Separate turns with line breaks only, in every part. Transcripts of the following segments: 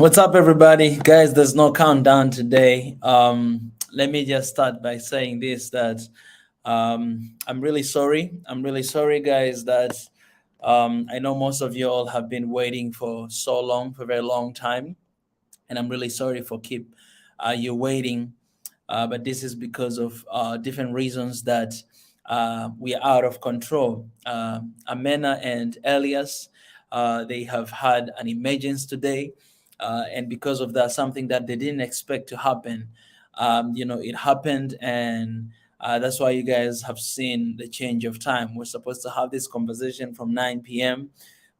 What's up, everybody? Guys, there's no countdown today. Let me just start by saying this that I'm really sorry. I'm really sorry, guys, that I know most of you all have been waiting for so long, for a very long time. And I'm really sorry for keep you waiting. But this is because of different reasons that we are out of control. Amena and Elias, they have had an emergence today, and because of that, something that they didn't expect to happen, it happened, and that's why you guys have seen the change of time. We're supposed to have this conversation from 9 p.m.,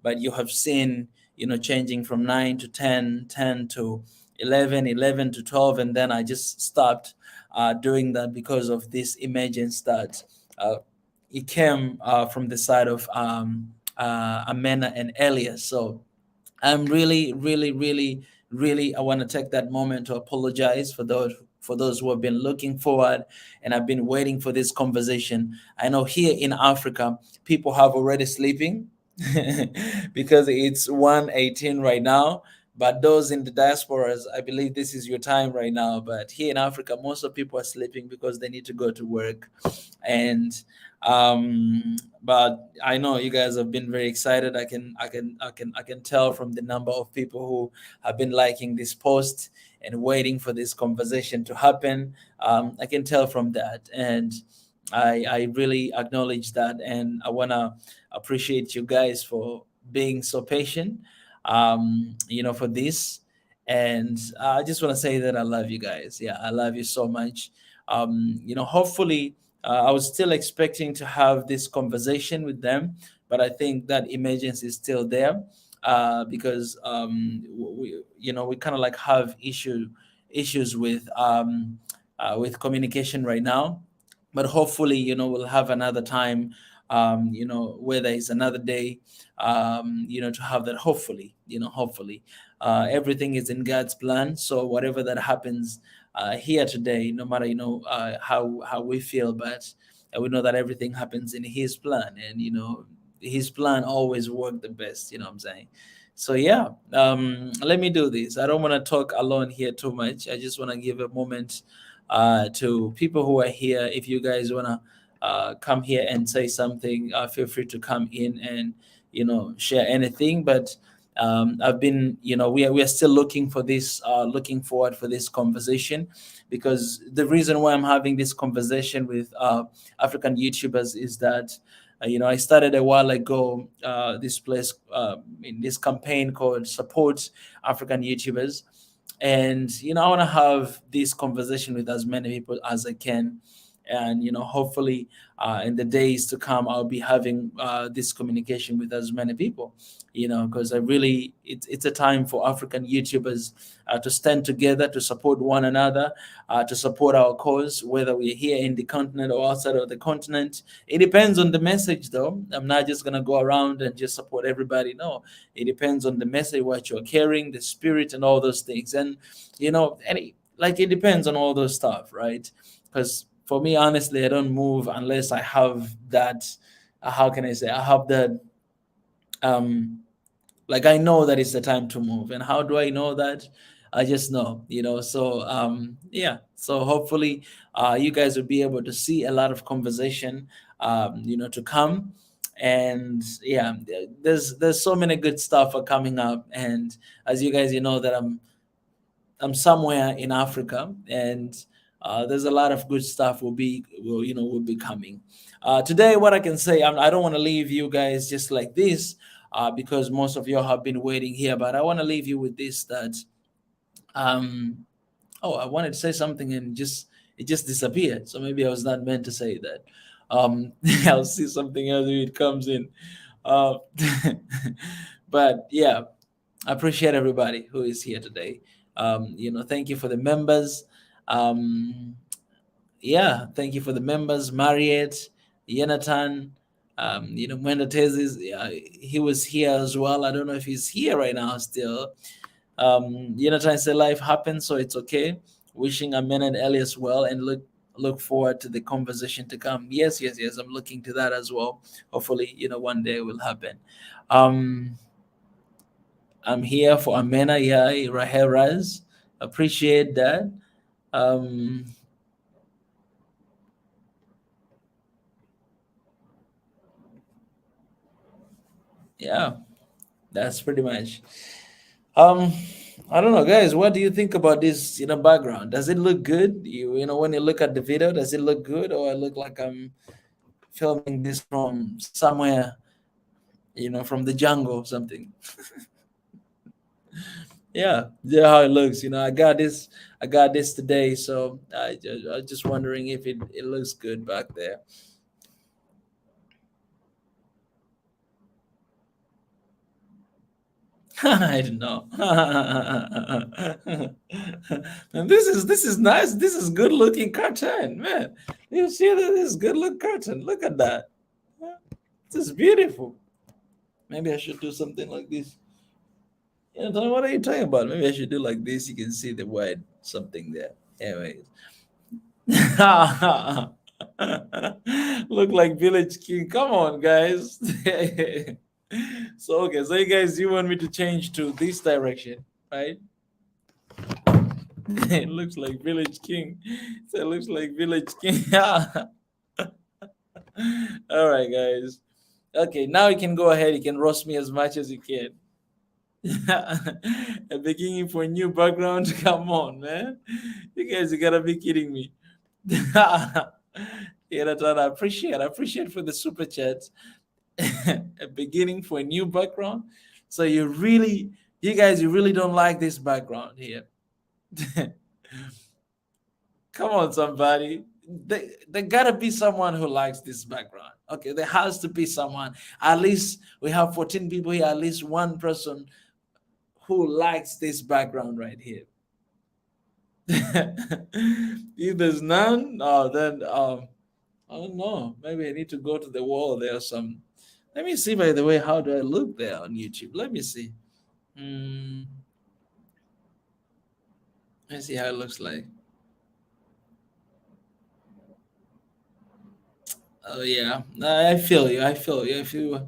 but you have seen, changing from 9 to 10, 10 to 11, 11 to 12, and then I just stopped doing that because of this emergence that it came from the side of Amena and Elias. So I'm really, really, really, really. I want to take that moment to apologize for those who have been looking forward and have been waiting for this conversation. I know here in Africa, people have already sleeping because it's 1:18 right now. But those in the diasporas, I believe this is your time right now. But here in Africa, most of people are sleeping because they need to go to work, and but I know you guys have been very excited. I can tell from the number of people who have been liking this post and waiting for this conversation to happen. I can tell from that, and I really acknowledge that, and I wanna appreciate you guys for being so patient. For this, and I just want to say that I love you guys. Yeah, I love you so much. Hopefully I was still expecting to have this conversation with them, but I think that emergency is still there because we kind of like have issues with communication right now. But hopefully, we'll have another time, where there is another day, to have that. Hopefully, everything is in God's plan. So whatever that happens here today, no matter how we feel, but we know that everything happens in His plan, and His plan always work the best. You know what I'm saying? So yeah, let me do this. I don't want to talk alone here too much. I just want to give a moment to people who are here. If you guys want to come here and say something, feel free to come in and share anything. But I've been, we are still looking for this, looking forward for this conversation, because the reason why I'm having this conversation with African YouTubers is that I started a while ago this place in this campaign called Support African YouTubers, and I want to have this conversation with as many people as I can, and hopefully in the days to come I'll be having this communication with as many people, because I really, it's a time for African YouTubers to stand together, to support one another, to support our cause, whether we're here in the continent or outside of the continent. It depends on the message, though. I'm not just going to go around and just support everybody. No, it depends on the message, what you're carrying, the spirit, and all those things. And it depends on all those stuff, right? Because for me, honestly, I don't move unless I have that. How can I say? I have that. Like, I know that it's the time to move. And how do I know that? I just know. So yeah. So hopefully, you guys will be able to see a lot of conversation, to come. And yeah, there's so many good stuff are coming up. And as you guys, that I'm somewhere in Africa, and there's a lot of good stuff will be coming. Today, what I can say, I don't want to leave you guys just like this, because most of you have been waiting here. But I want to leave you with this, that I wanted to say something and it just disappeared. So maybe I was not meant to say that. I'll see something else if it comes in. Uh, but yeah, I appreciate everybody who is here today. Thank you for the members. Um, yeah, thank you for the members. Mariette, Yenatan, Mwenda Tezis, he was here as well. I don't know if he's here right now still. Yenatan said life happens, so it's okay. Wishing Amen and Elias well, and look forward to the conversation to come. Yes, yes, yes. I'm looking to that as well. Hopefully, one day it will happen. Um, I'm here for Amena. Yeah, Rahel Raz. Appreciate that. Um, yeah, that's pretty much. Um, I don't know, guys. What do you think about this? Background. Does it look good? When you look at the video, does it look good, or I look like I'm filming this from somewhere? From the jungle or something. Yeah, how it looks. I got this today, so I was just wondering if it looks good back there. I don't know. And this is nice. This is good looking cartoon, man. You see that this is good looking cartoon. Look at that. This is beautiful. Maybe I should do something like this. Tell me, what are you talking about? Maybe I should do like this. You can see the white something there. Anyways. Look like Village King. Come on, guys. So you guys, you want me to change to this direction, right? It looks like Village King. So it looks like Village King. All right, guys. Okay, now you can go ahead. You can roast me as much as you can. A beginning for a new background. Come on, man. You guys, you gotta be kidding me. Yeah, that's what I appreciate. I appreciate for the super chats. A beginning for a new background. So you guys, you really don't like this background here. Come on, somebody. There gotta be someone who likes this background. Okay, there has to be someone. At least we have 14 people here. At least one person who likes this background right here. If there's none, then I don't know. Maybe I need to go to the wall. There are some. Let me see. By the way, how do I look there on YouTube? Let me see. Hmm. Let's see how it looks like. Oh yeah, I feel you. I feel you. If you,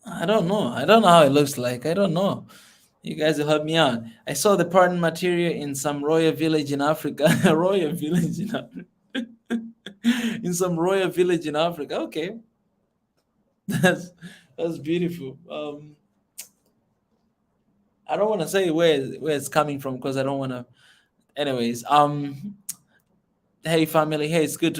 I don't know. I don't know how it looks like. I don't know. You guys will help me out. I saw the pattern material in some royal village in Africa. Royal village in Africa. In some royal village in Africa. Okay, that's that's beautiful. I don't want to say where it's coming from because I don't want to. Anyways, hey family, hey, it's good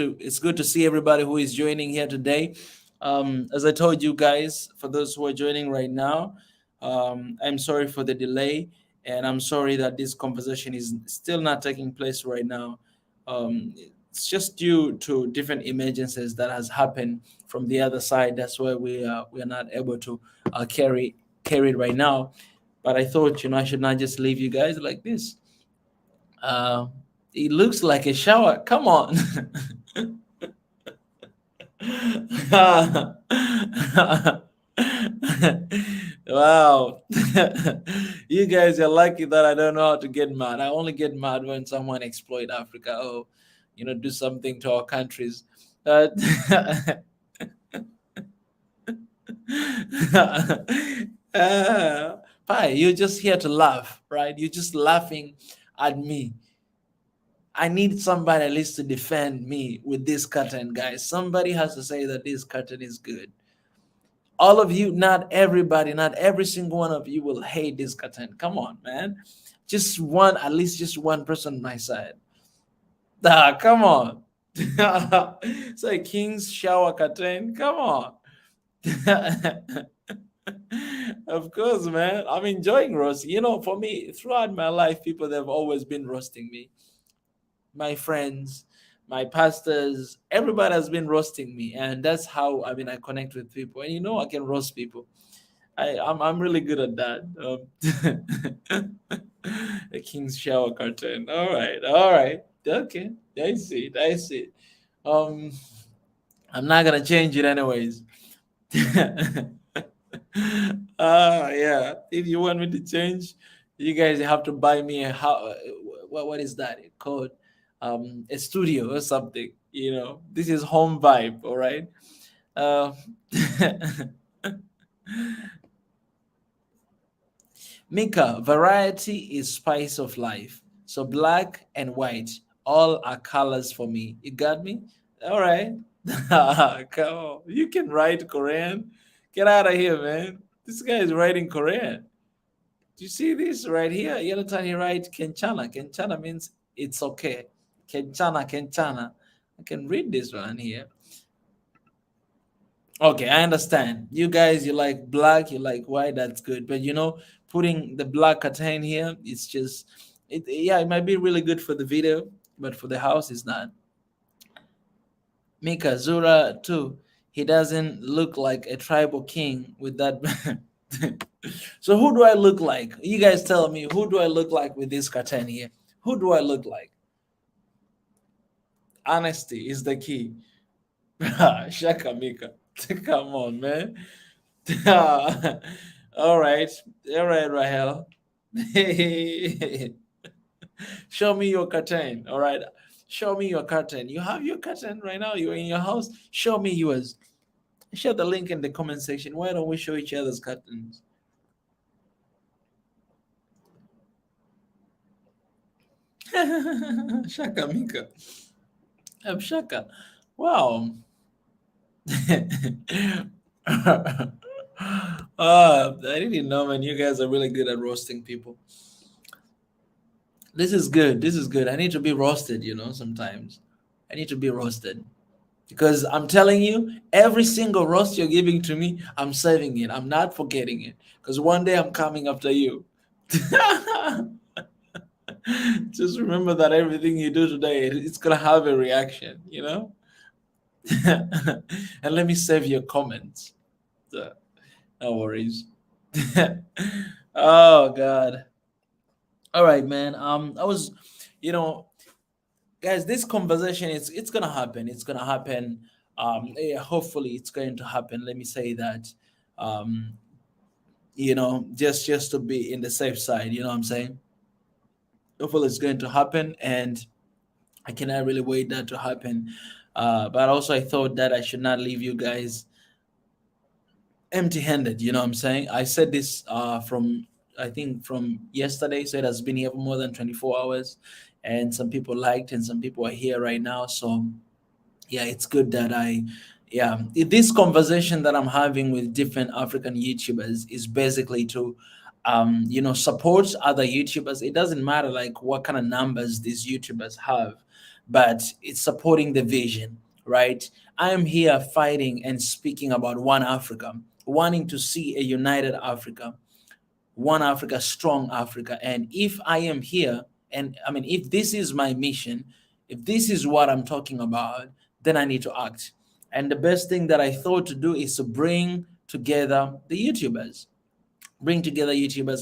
to see everybody who is joining here today. As I told you guys, for those who are joining right now, I'm sorry for the delay, and I'm sorry that this conversation is still not taking place right now. It's just due to different emergencies that has happened from the other side. That's why we are not able to carry it right now. But I thought, I should not just leave you guys like this. Uh, it looks like a shower. Come on. Wow. You guys are lucky that I don't know how to get mad. I only get mad when someone exploit Africa or, do something to our countries. Uh, Pai, you're just here to laugh, right? You're just laughing at me. I need somebody at least to defend me with this curtain, guys. Somebody has to say that this curtain is good. All of you, not everybody, not every single one of you will hate this curtain. Come on, man. Just one, at least just one person on my side. Come on. Say King's shower curtain. Come on. Of course, man. I'm enjoying roasting. For me, throughout my life, people have always been roasting me. My friends, my pastors, everybody has been roasting me, and that's how I connect with people. And I can roast people. I'm really good at that. The King's shower curtain. All right, okay. I see it. I see it. Um, I'm not gonna change it anyways. Yeah. If you want me to change, you guys have to buy me a how. What is that called? A studio or something. This is home vibe. All right. Uh, Mika, variety is spice of life. So black and white, all are colors for me. You got me? All right. Come on. You can write Korean. Get out of here, man. This guy is writing Korean. Do you see this right here? You understand he write Kenchana. Kenchana means it's okay. Kenchana, Kenchana. I can read this one here. Okay, I understand. You guys, you like black, you like white, that's good. But putting the black curtain here, it's just yeah, it might be really good for the video, but for the house it's not. Mika Zura too. He doesn't look like a tribal king with that. So who do I look like? You guys tell me, who do I look like with this curtain here? Who do I look like? Honesty is the key. Shaka Mika. Come on, man. All right. All right, Rahel. Show me your curtain. All right. Show me your curtain. You have your curtain right now. You're in your house. Show me yours. Share the link in the comment section. Why don't we show each other's curtains? Shaka Mika. I'm Shaka. Wow. I didn't know, man. You guys are really good at roasting people. This is good. This is good. I need to be roasted, sometimes. I need to be roasted. Because I'm telling you, every single roast you're giving to me, I'm saving it. I'm not forgetting it. Because one day I'm coming after you. Just remember that everything you do today, it's going to have a reaction, and let me save your comments. So, no worries. Oh God. All right, man. I was, you know, guys, this conversation it's gonna happen. It's gonna happen. Yeah, hopefully it's going to happen. Let me say that. Um, just to be in the safe side, you know what I'm saying? Hopefully it's going to happen, and I cannot really wait that to happen. But also I thought that I should not leave you guys empty-handed. You know what I'm saying? I said this from I think from yesterday, so it has been here for more than 24 hours, and some people liked, and some people are here right now. So yeah, it's good that this conversation that I'm having with different African YouTubers is basically to support other YouTubers. It doesn't matter like what kind of numbers these YouTubers have, but it's supporting the vision, right? I am here fighting and speaking about one Africa, wanting to see a united Africa, one Africa, strong Africa. And if I am here, and I mean, if this is my mission, if this is what I'm talking about, then I need to act. And the best thing that I thought to do is to bring together YouTubers,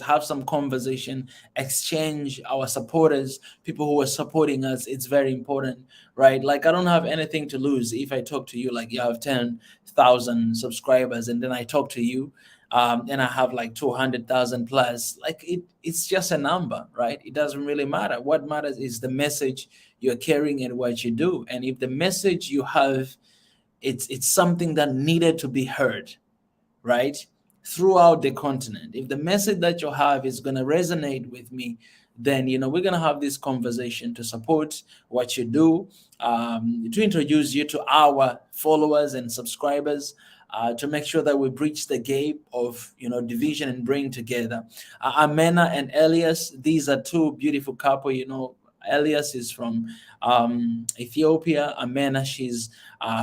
have some conversation, exchange our supporters, people who are supporting us. It's very important, right? Like, I don't have anything to lose if I talk to you, like you have 10,000 subscribers, and then I talk to you, and I have like 200,000 plus. Like, it's just a number, right? It doesn't really matter. What matters is the message you're carrying and what you do. And if the message you have, it's something that needed to be heard, right, throughout the continent. If the message that you have is going to resonate with me, then we're going to have this conversation to support what you do, to introduce you to our followers and subscribers, to make sure that we breach the gap of division and bring together. Amena and Elias, these are two beautiful couple. Elias is from Ethiopia. Amena, she's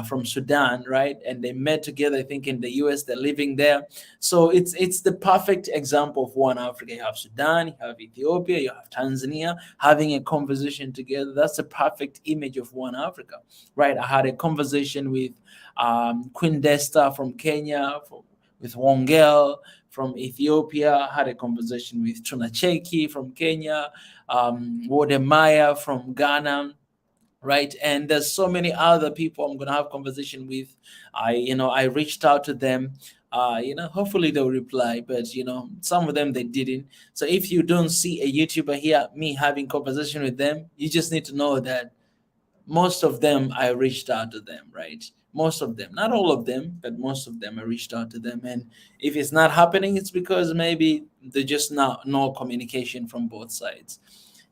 from Sudan, right? And they met together, I think, in the US. They're living there. So it's the perfect example of one Africa. You have Sudan, you have Ethiopia, you have Tanzania having a conversation together. That's the perfect image of one Africa, right? I had a conversation with Queen Desta from Kenya, with Wongel from Ethiopia. I had a conversation with Tunacheki from Kenya, Wodemaya from Ghana, right? And there's so many other people I'm gonna have conversation with. I reached out to them. Hopefully they'll reply, but some of them they didn't. So if you don't see a YouTuber here, me having conversation with them, you just need to know that most of them I reached out to them, right? Most of them, not all of them, but most of them, I reached out to them. And if it's not happening, it's because maybe there's just not no communication from both sides.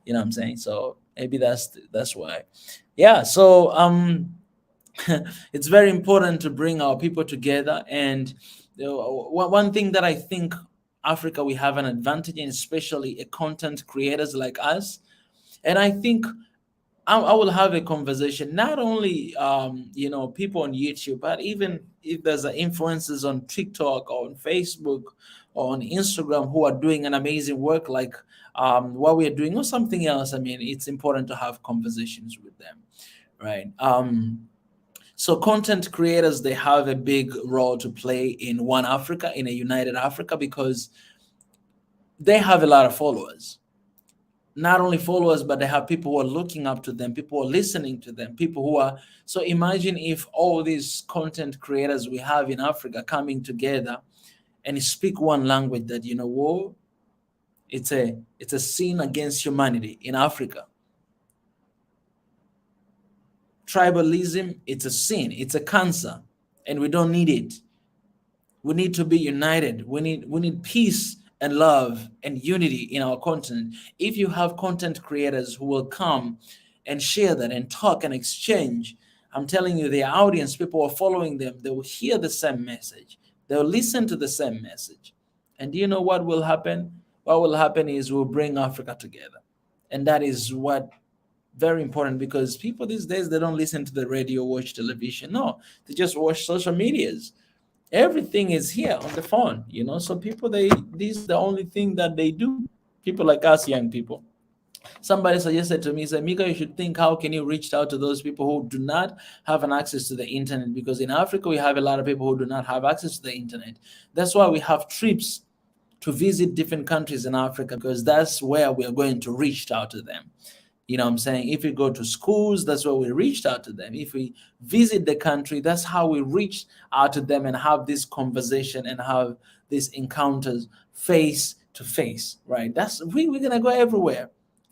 You know what I'm saying? So maybe that's why. Yeah. So it's very important to bring our people together. And one thing that I think Africa we have an advantage in, especially content creators like us. And I think I will have a conversation, not only people on YouTube, but even if there's influencers on TikTok or on Facebook or on Instagram who are doing an amazing work like what we are doing or something else. I mean, it's important to have conversations with them, right? So content creators, they have a big role to play in one Africa, in a united Africa, because they have a lot of followers. Not only followers, but they have people who are looking up to them, people who are listening to them, people who are. So imagine if all these content creators we have in Africa coming together and speak one language, that whoa, it's a sin against humanity in Africa. Tribalism, it's a sin, it's a cancer, and we don't need it. We need to be united. We need peace and love and unity in our continent. If you have content creators who will come and share that and talk and exchange, I'm telling you, the audience, people are following them, they will hear the same message. They'll listen to the same message. And do you know what will happen? What will happen is we'll bring Africa together. And that is what very important, because people these days, they don't listen to the radio, watch television. No, they just watch social medias. Everything is here on the phone, so people, this is the only thing that they do. People like us, young people. Somebody suggested to me, said, Mika, you should think, how can you reach out to those people who do not have an access to the internet? Because in Africa we have a lot of people who do not have access to the internet. That's why we have trips to visit different countries in Africa, because that's where we are going to reach out to them. You know what I'm saying? If we go to schools, that's where we reached out to them. If we visit the country, that's how we reach out to them and have this conversation and have these encounters face to face, right? We're gonna go everywhere.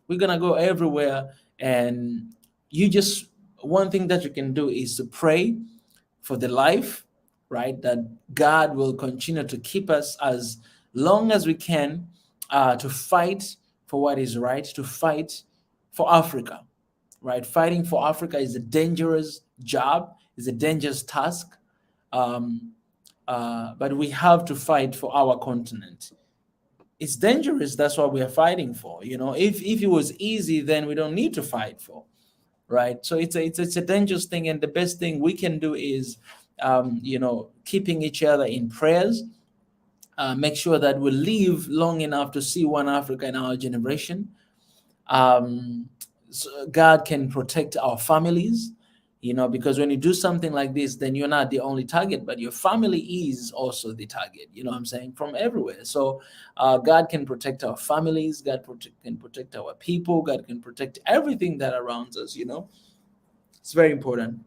We're gonna go everywhere. And you just, one thing that you can do is to pray for the life, right? That God will continue to keep us as long as we can, to fight for what is right, to fight for Africa, right? Fighting for Africa is a dangerous job, is a dangerous task, but we have to fight for our continent. It's dangerous. That's what we are fighting for. If it was easy, then we don't need to fight for, right? So it's a dangerous thing, and the best thing we can do is, keeping each other in prayers. Make sure that we live long enough to see one Africa in our generation. So God can protect our families, because when you do something like this, then you're not the only target, but your family is also the target, you know what I'm saying, from everywhere. So God can protect our families, can protect our people, God can protect everything that surrounds us. It's very important.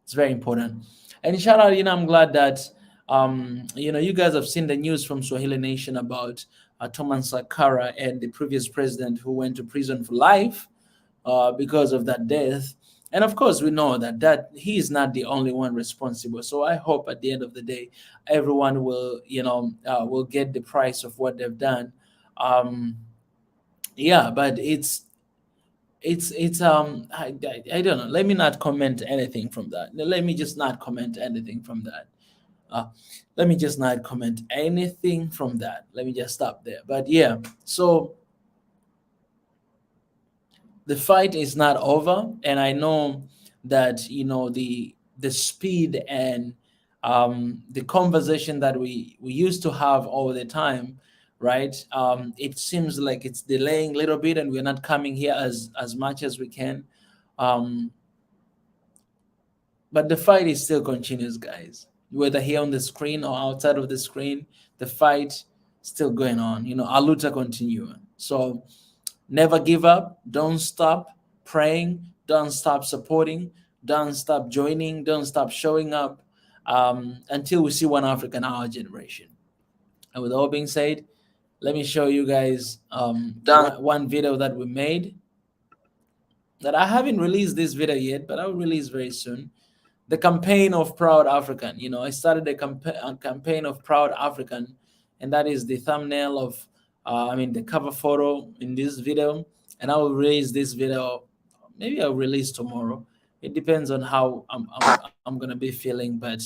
It's very important. And shout out, I'm glad that you guys have seen the news from Swahili Nation about Thomas Sankara and the previous president who went to prison for life because of that death. And of course, we know that he is not the only one responsible. So I hope at the end of the day, everyone will get the price of what they've done. Yeah, but I don't know. Let me not comment anything from that. Let me just not comment anything from that. Uh, Let me just not comment anything from that. Let me just stop there. But yeah, so the fight is not over, and I know that the speed and the conversation that we used to have all the time, right? It seems like it's delaying a little bit, and we're not coming here as much as we can. Um, but the fight is still continuous, guys. Whether here on the screen or outside of the screen, the fight still going on. Aluta continua. So never give up. Don't stop praying. Don't stop supporting. Don't stop joining. Don't stop showing up until we see one Africa in our generation. And with all being said, let me show you guys one video that we made that I haven't released this video yet, but I'll release very soon. the campaign of Proud African. I started a campaign of Proud African, and that is the thumbnail of, the cover photo in this video. And I will release this video. Maybe I'll release tomorrow. It depends on how I'm gonna be feeling, but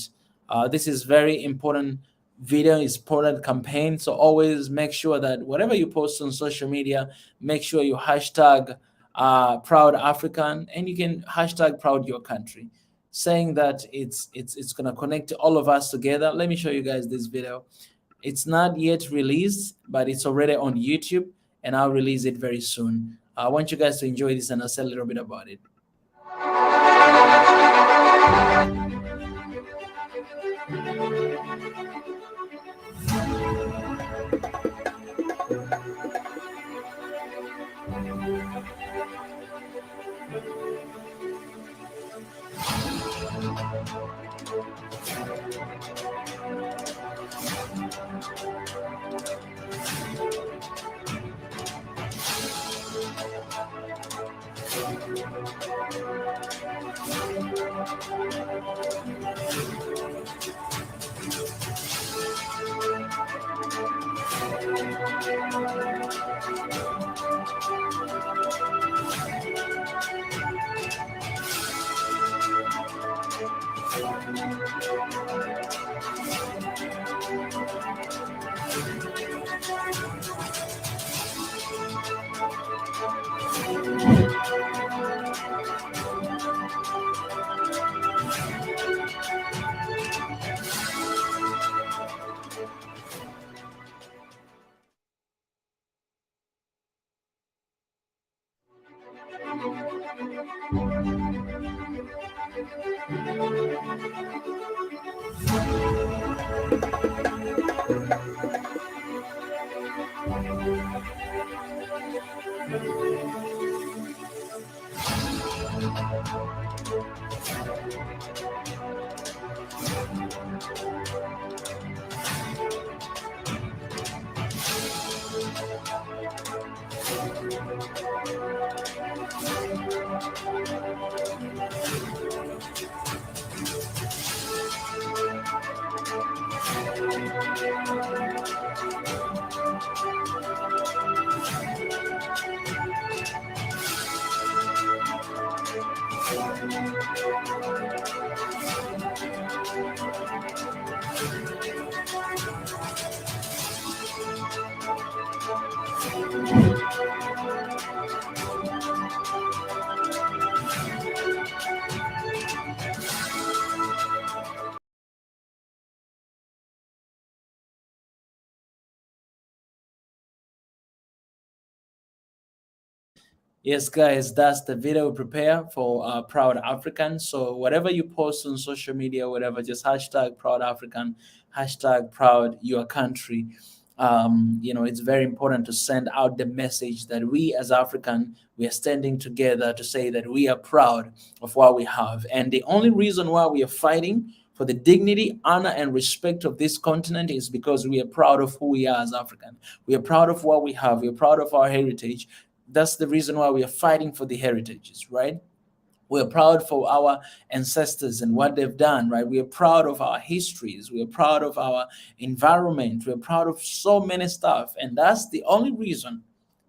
this is very important video, is important campaign. So always make sure that whatever you post on social media, make sure you hashtag Proud African, and you can hashtag Proud Your Country, saying that it's gonna connect all of us together. Let me show you guys this video. It's not yet released, but it's already on YouTube, and I'll release it very soon. I want you guys to enjoy this, and I'll say a little bit about it. Yes, guys, that's the video prepare for Proud African. So whatever you post on social media, whatever, just hashtag Proud African, hashtag Proud Your Country. It's very important to send out the message that we as African, we are standing together to say that we are proud of what we have. And the only reason why we are fighting for the dignity, honor, and respect of this continent is because we are proud of who we are as African. We are proud of what we have. We are proud of our heritage. That's the reason why we are fighting for the heritages, right? We're proud for our ancestors and what they've done, right? We are proud of our histories. We are proud of our environment. We're proud of so many stuff. And that's the only reason.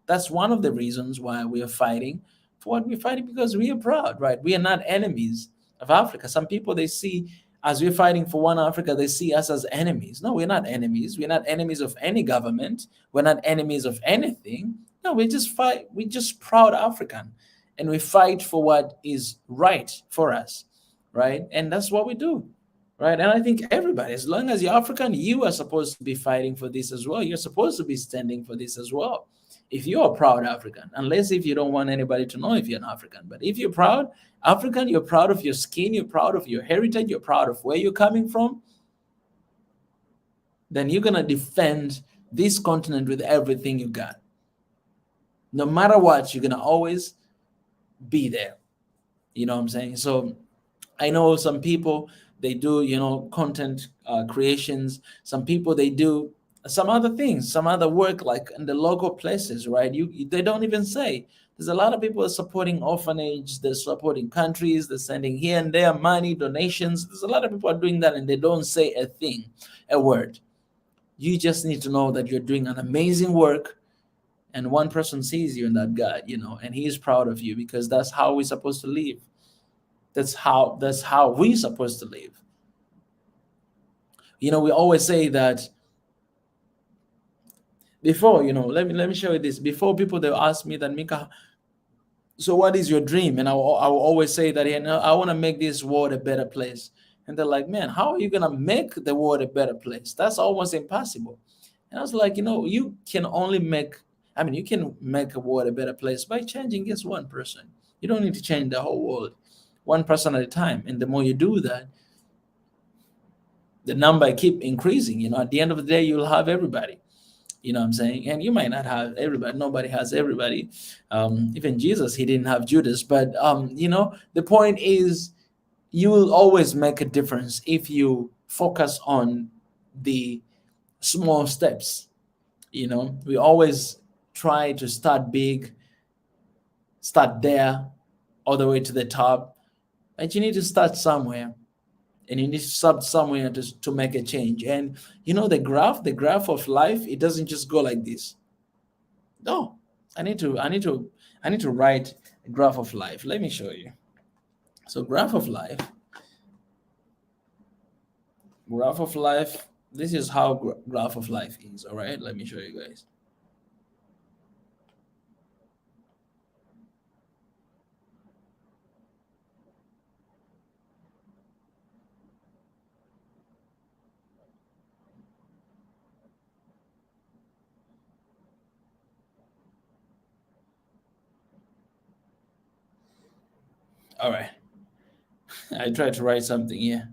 That's one of the reasons why we are fighting for what we're fighting, because we are proud, right? We are not enemies of Africa. Some people, they see, as we're fighting for one Africa, they see us as enemies. No, we're not enemies. We're not enemies of any government. We're not enemies of anything. No, we just fight. We're just proud African, and we fight for what is right for us, right? And that's what we do, right? And I think everybody, as long as you're African, you are supposed to be fighting for this as well. You're supposed to be standing for this as well. If you're a proud African, unless if you don't want anybody to know if you're an African, but if you're proud African, you're proud of your skin, you're proud of your heritage, you're proud of where you're coming from, then you're gonna defend this continent with everything you got. No matter what, you're gonna always be there. You know what I'm saying? So I know some people, they do, content creations. Some people, they do some other things, some other work, like in the local places, right? They don't even say There's a lot of people supporting orphanage, they're supporting countries, they're sending here and there money, donations. There's a lot of people are doing that and they don't say a thing, a word. You just need to know that you're doing an amazing work, and one person sees you in that God, and he is proud of you, because that's how we're supposed to live. That's how we're supposed to live. We always say that before, let me show you this. Before, people, they ask me that, Mika, so what is your dream? And I will always say that, I want to make this world a better place. And they're like, man, how are you going to make the world a better place? That's almost impossible. And I was like, you can only you can make a world a better place by changing just one person. You don't need to change the whole world, one person at a time. And the more you do that, the number keep increasing. At the end of the day, you'll have everybody. You know what I'm saying? And you might not have everybody. Nobody has everybody. Even Jesus, he didn't have Judas. But the point is, you will always make a difference if you focus on the small steps. We always try to start big, start there, all the way to the top. But you need to start somewhere. And you need to start somewhere to make a change. And the graph of life, it doesn't just go like this. No, I need to write a graph of life. Let me show you. So graph of life. This is how graph of life is. All right, let me show you guys. All right. I tried to write something here.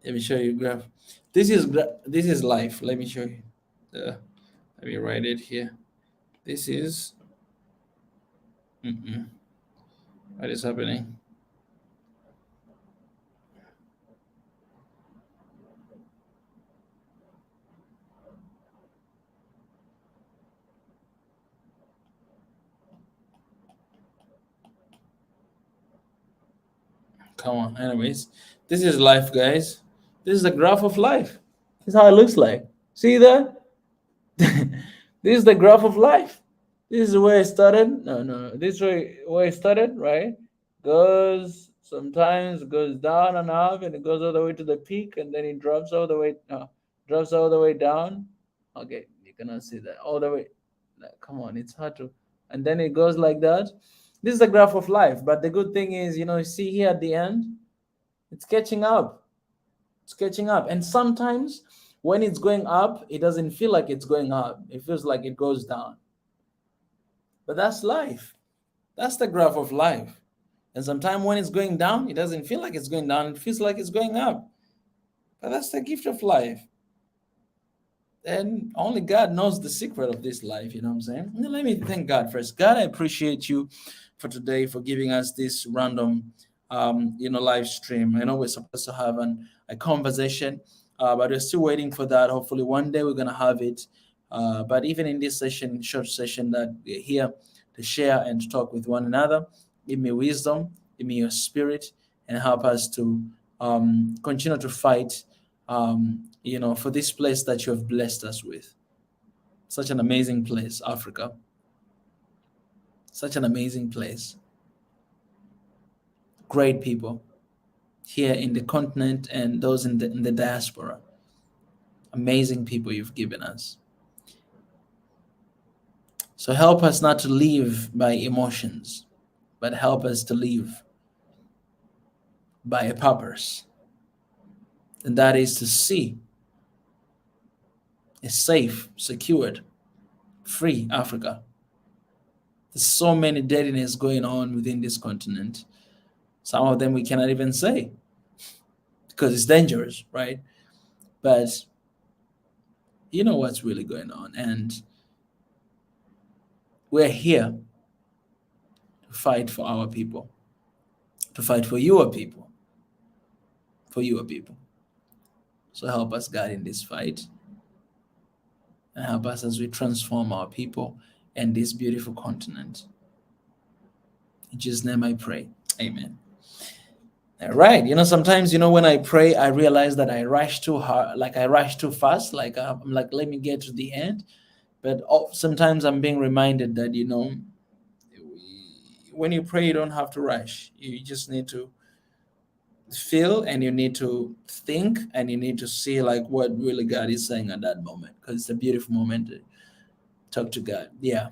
Let me show you graph. This is life. Let me show you. Let me write it here. This is. What is happening? Come on. Anyways, this is life, guys. This is the graph of life. This is how it looks like. See that? This is the graph of life. This is where it started. No. This is where it started, right? Sometimes goes down and up, and it goes all the way to the peak, and then it drops all the way. Drops all the way down. Okay, you cannot see that all the way. Come on, it's hard to. And then it goes like that. This is the graph of life. But the good thing is, you see here at the end, it's catching up. It's catching up. And sometimes when it's going up, it doesn't feel like it's going up. It feels like it goes down. But that's life. That's the graph of life. And sometimes when it's going down, it doesn't feel like it's going down. It feels like it's going up. But that's the gift of life. And only God knows the secret of this life, you know what I'm saying? And let me thank God first. God, I appreciate you for today, for giving us this random live stream. I know we're supposed to have a conversation, but we're still waiting for that. Hopefully one day we're gonna have it. But even in this short session that we're here to share and to talk with one another, give me wisdom, give me your spirit, and help us to continue to fight for this place that you have blessed us with. Such an amazing place, Africa. Such an amazing place. Great people here in the continent and those in the diaspora. Amazing people you've given us. So help us not to live by emotions, but help us to live by a purpose. And that is to see a safe, secured, free Africa. There's so many deadness going on within this continent. Some of them we cannot even say because it's dangerous, right? But you know what's really going on. And we're here to fight for our people, to fight for your people, So help us, God, in this fight, and help us as we transform our people and this beautiful continent. In Jesus' name I pray. Amen. All right. Sometimes, when I pray, I realize that I rush too hard, like I rush too fast. Like I'm like, let me get to the end. But sometimes I'm being reminded that, when you pray, you don't have to rush. You just need to feel, and you need to think, and you need to see like what really God is saying at that moment, because it's a beautiful moment to talk to God. Yeah.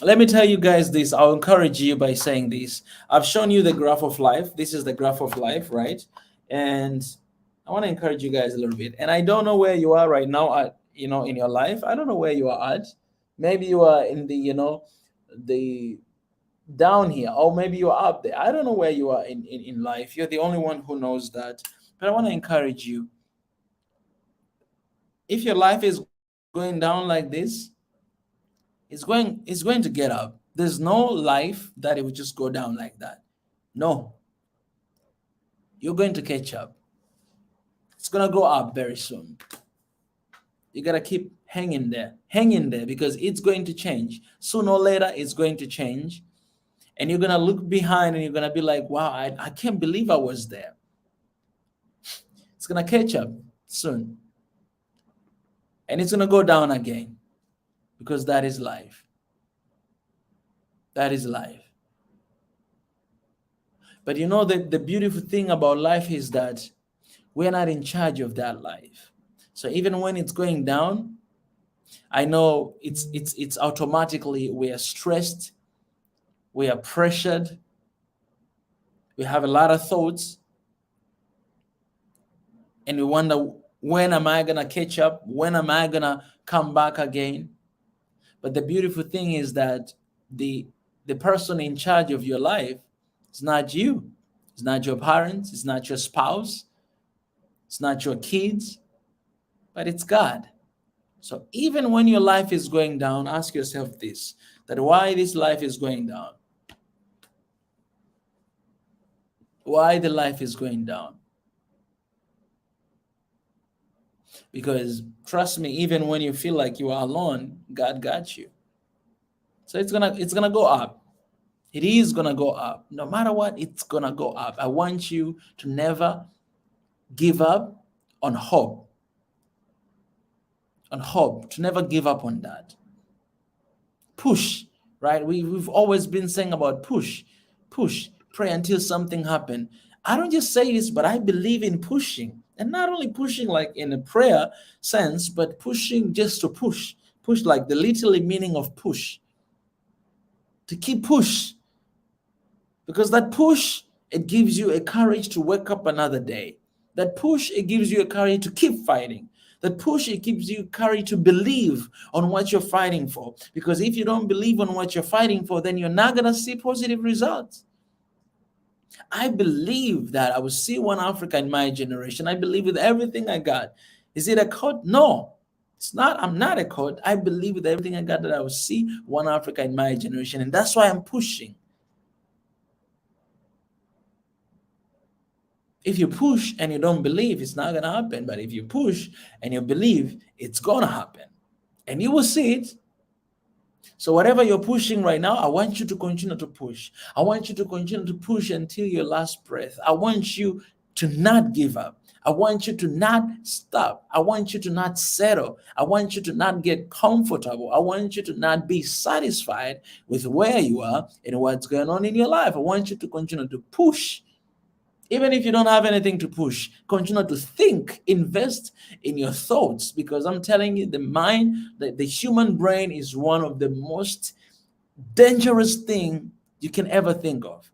Let me tell you guys this. I'll encourage you by saying this. I've shown you the graph of life. This is the graph of life, right? And I want to encourage you guys a little bit. And I don't know where you are right now at, in your life. I don't know where you are at. Maybe you are in the down here, or maybe you're up there. I don't know where you are in life. You're the only one who knows that. But I want to encourage you. If your life is going down like this, it's going to get up. There's no life that it will just go down like that. No. You're going to catch up. It's going to go up very soon. You got to keep hanging there. Hang in there, because it's going to change. Sooner or later, it's going to change. And you're going to look behind and you're going to be like, wow, I can't believe I was there. It's going to catch up soon. And it's going to go down again, because that is life. That is life. But the beautiful thing about life is that we're not in charge of that life. So even when it's going down, I know it's automatically, we are stressed, we are pressured, we have a lot of thoughts, and we wonder, when am I gonna catch up? When am I gonna come back again? But the beautiful thing is that the person in charge of your life is not you. It's not your parents. It's not your spouse. It's not your kids, but it's God. So even when your life is going down, ask yourself this, that why this life is going down? Why the life is going down? Because trust me, even when you feel like you are alone, God got you. So it's gonna go up. It is gonna go up. No matter what, it's gonna go up. I want you to never give up on hope. On hope, to never give up on that. Push, right? We've always been saying about push, pray until something happens. I don't just say this, but I believe in pushing. And not only pushing like in a prayer sense, but pushing just to push. Push like the literal meaning of push. To keep push. Because that push, it gives you a courage to wake up another day. That push, it gives you a courage to keep fighting. That push, it gives you courage to believe on what you're fighting for. Because if you don't believe on what you're fighting for, then you're not going to see positive results. I believe that I will see one Africa in my generation. I believe with everything I got. Is it a code? No, it's not. I'm not a code. I believe with everything I got that I will see one Africa in my generation. And that's why I'm pushing. If you push and you don't believe, it's not going to happen. But if you push and you believe, it's going to happen. And you will see it. So whatever you're pushing right now, I want you to continue to push. I want you to continue to push until your last breath. I want you to not give up. I want you to not stop. I want you to not settle. I want you to not get comfortable. I want you to not be satisfied with where you are and what's going on in your life. I want you to continue to push. Even if you don't have anything to push, continue to think, invest in your thoughts, because I'm telling you, the mind, the human brain is one of the most dangerous thing you can ever think of.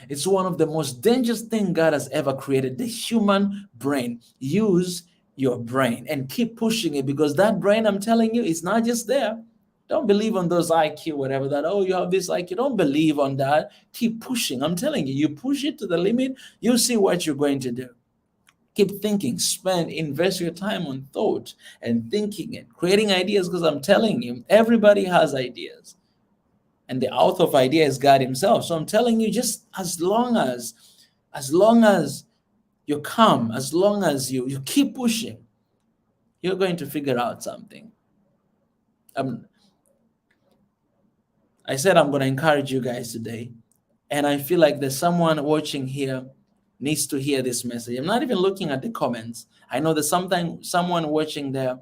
It's one of the most dangerous thing God has ever created, the human brain. Use your brain and keep pushing it, because that brain, I'm telling you, is not just there. Don't believe on those IQ, whatever that, oh, you have this IQ. Don't believe on that. Keep pushing. I'm telling you, you push it to the limit, you'll see what you're going to do. Keep thinking, invest your time on thought and thinking and creating ideas, because I'm telling you, everybody has ideas. And the author of idea is God himself. So I'm telling you, just as long as You're calm. As long as you keep pushing, you're going to figure out something. Um, I said I'm going to encourage you guys today. And I feel like there's someone watching here needs to hear this message. I'm not even looking at the comments. I know that someone watching there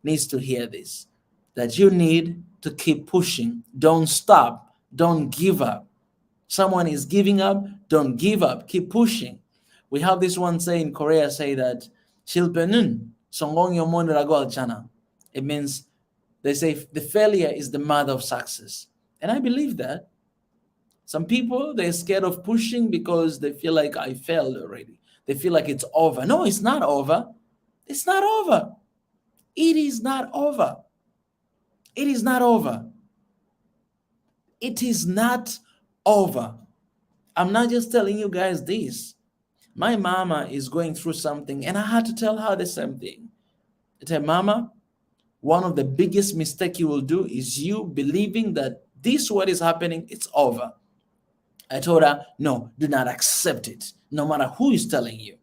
needs to hear this, that you need to keep pushing. Don't stop. Don't give up. Someone is giving up. Don't give up. Keep pushing. We have this one say in Korea, say that "Shilpenun songgong yomon ragwal chana." It means, they say, the failure is the mother of success. And I believe that. Some people, they're scared of pushing because they feel like I failed already. They feel like it's over. No, it's not over. It's not over. It is not over. It is not over. It is not over. I'm not just telling you guys this. My mama is going through something, and I had to tell her the same thing. I tell Mama, one of the biggest mistakes you will do is you believing that this what is happening, it's over. I told her, no, do not accept it. No matter who is telling you.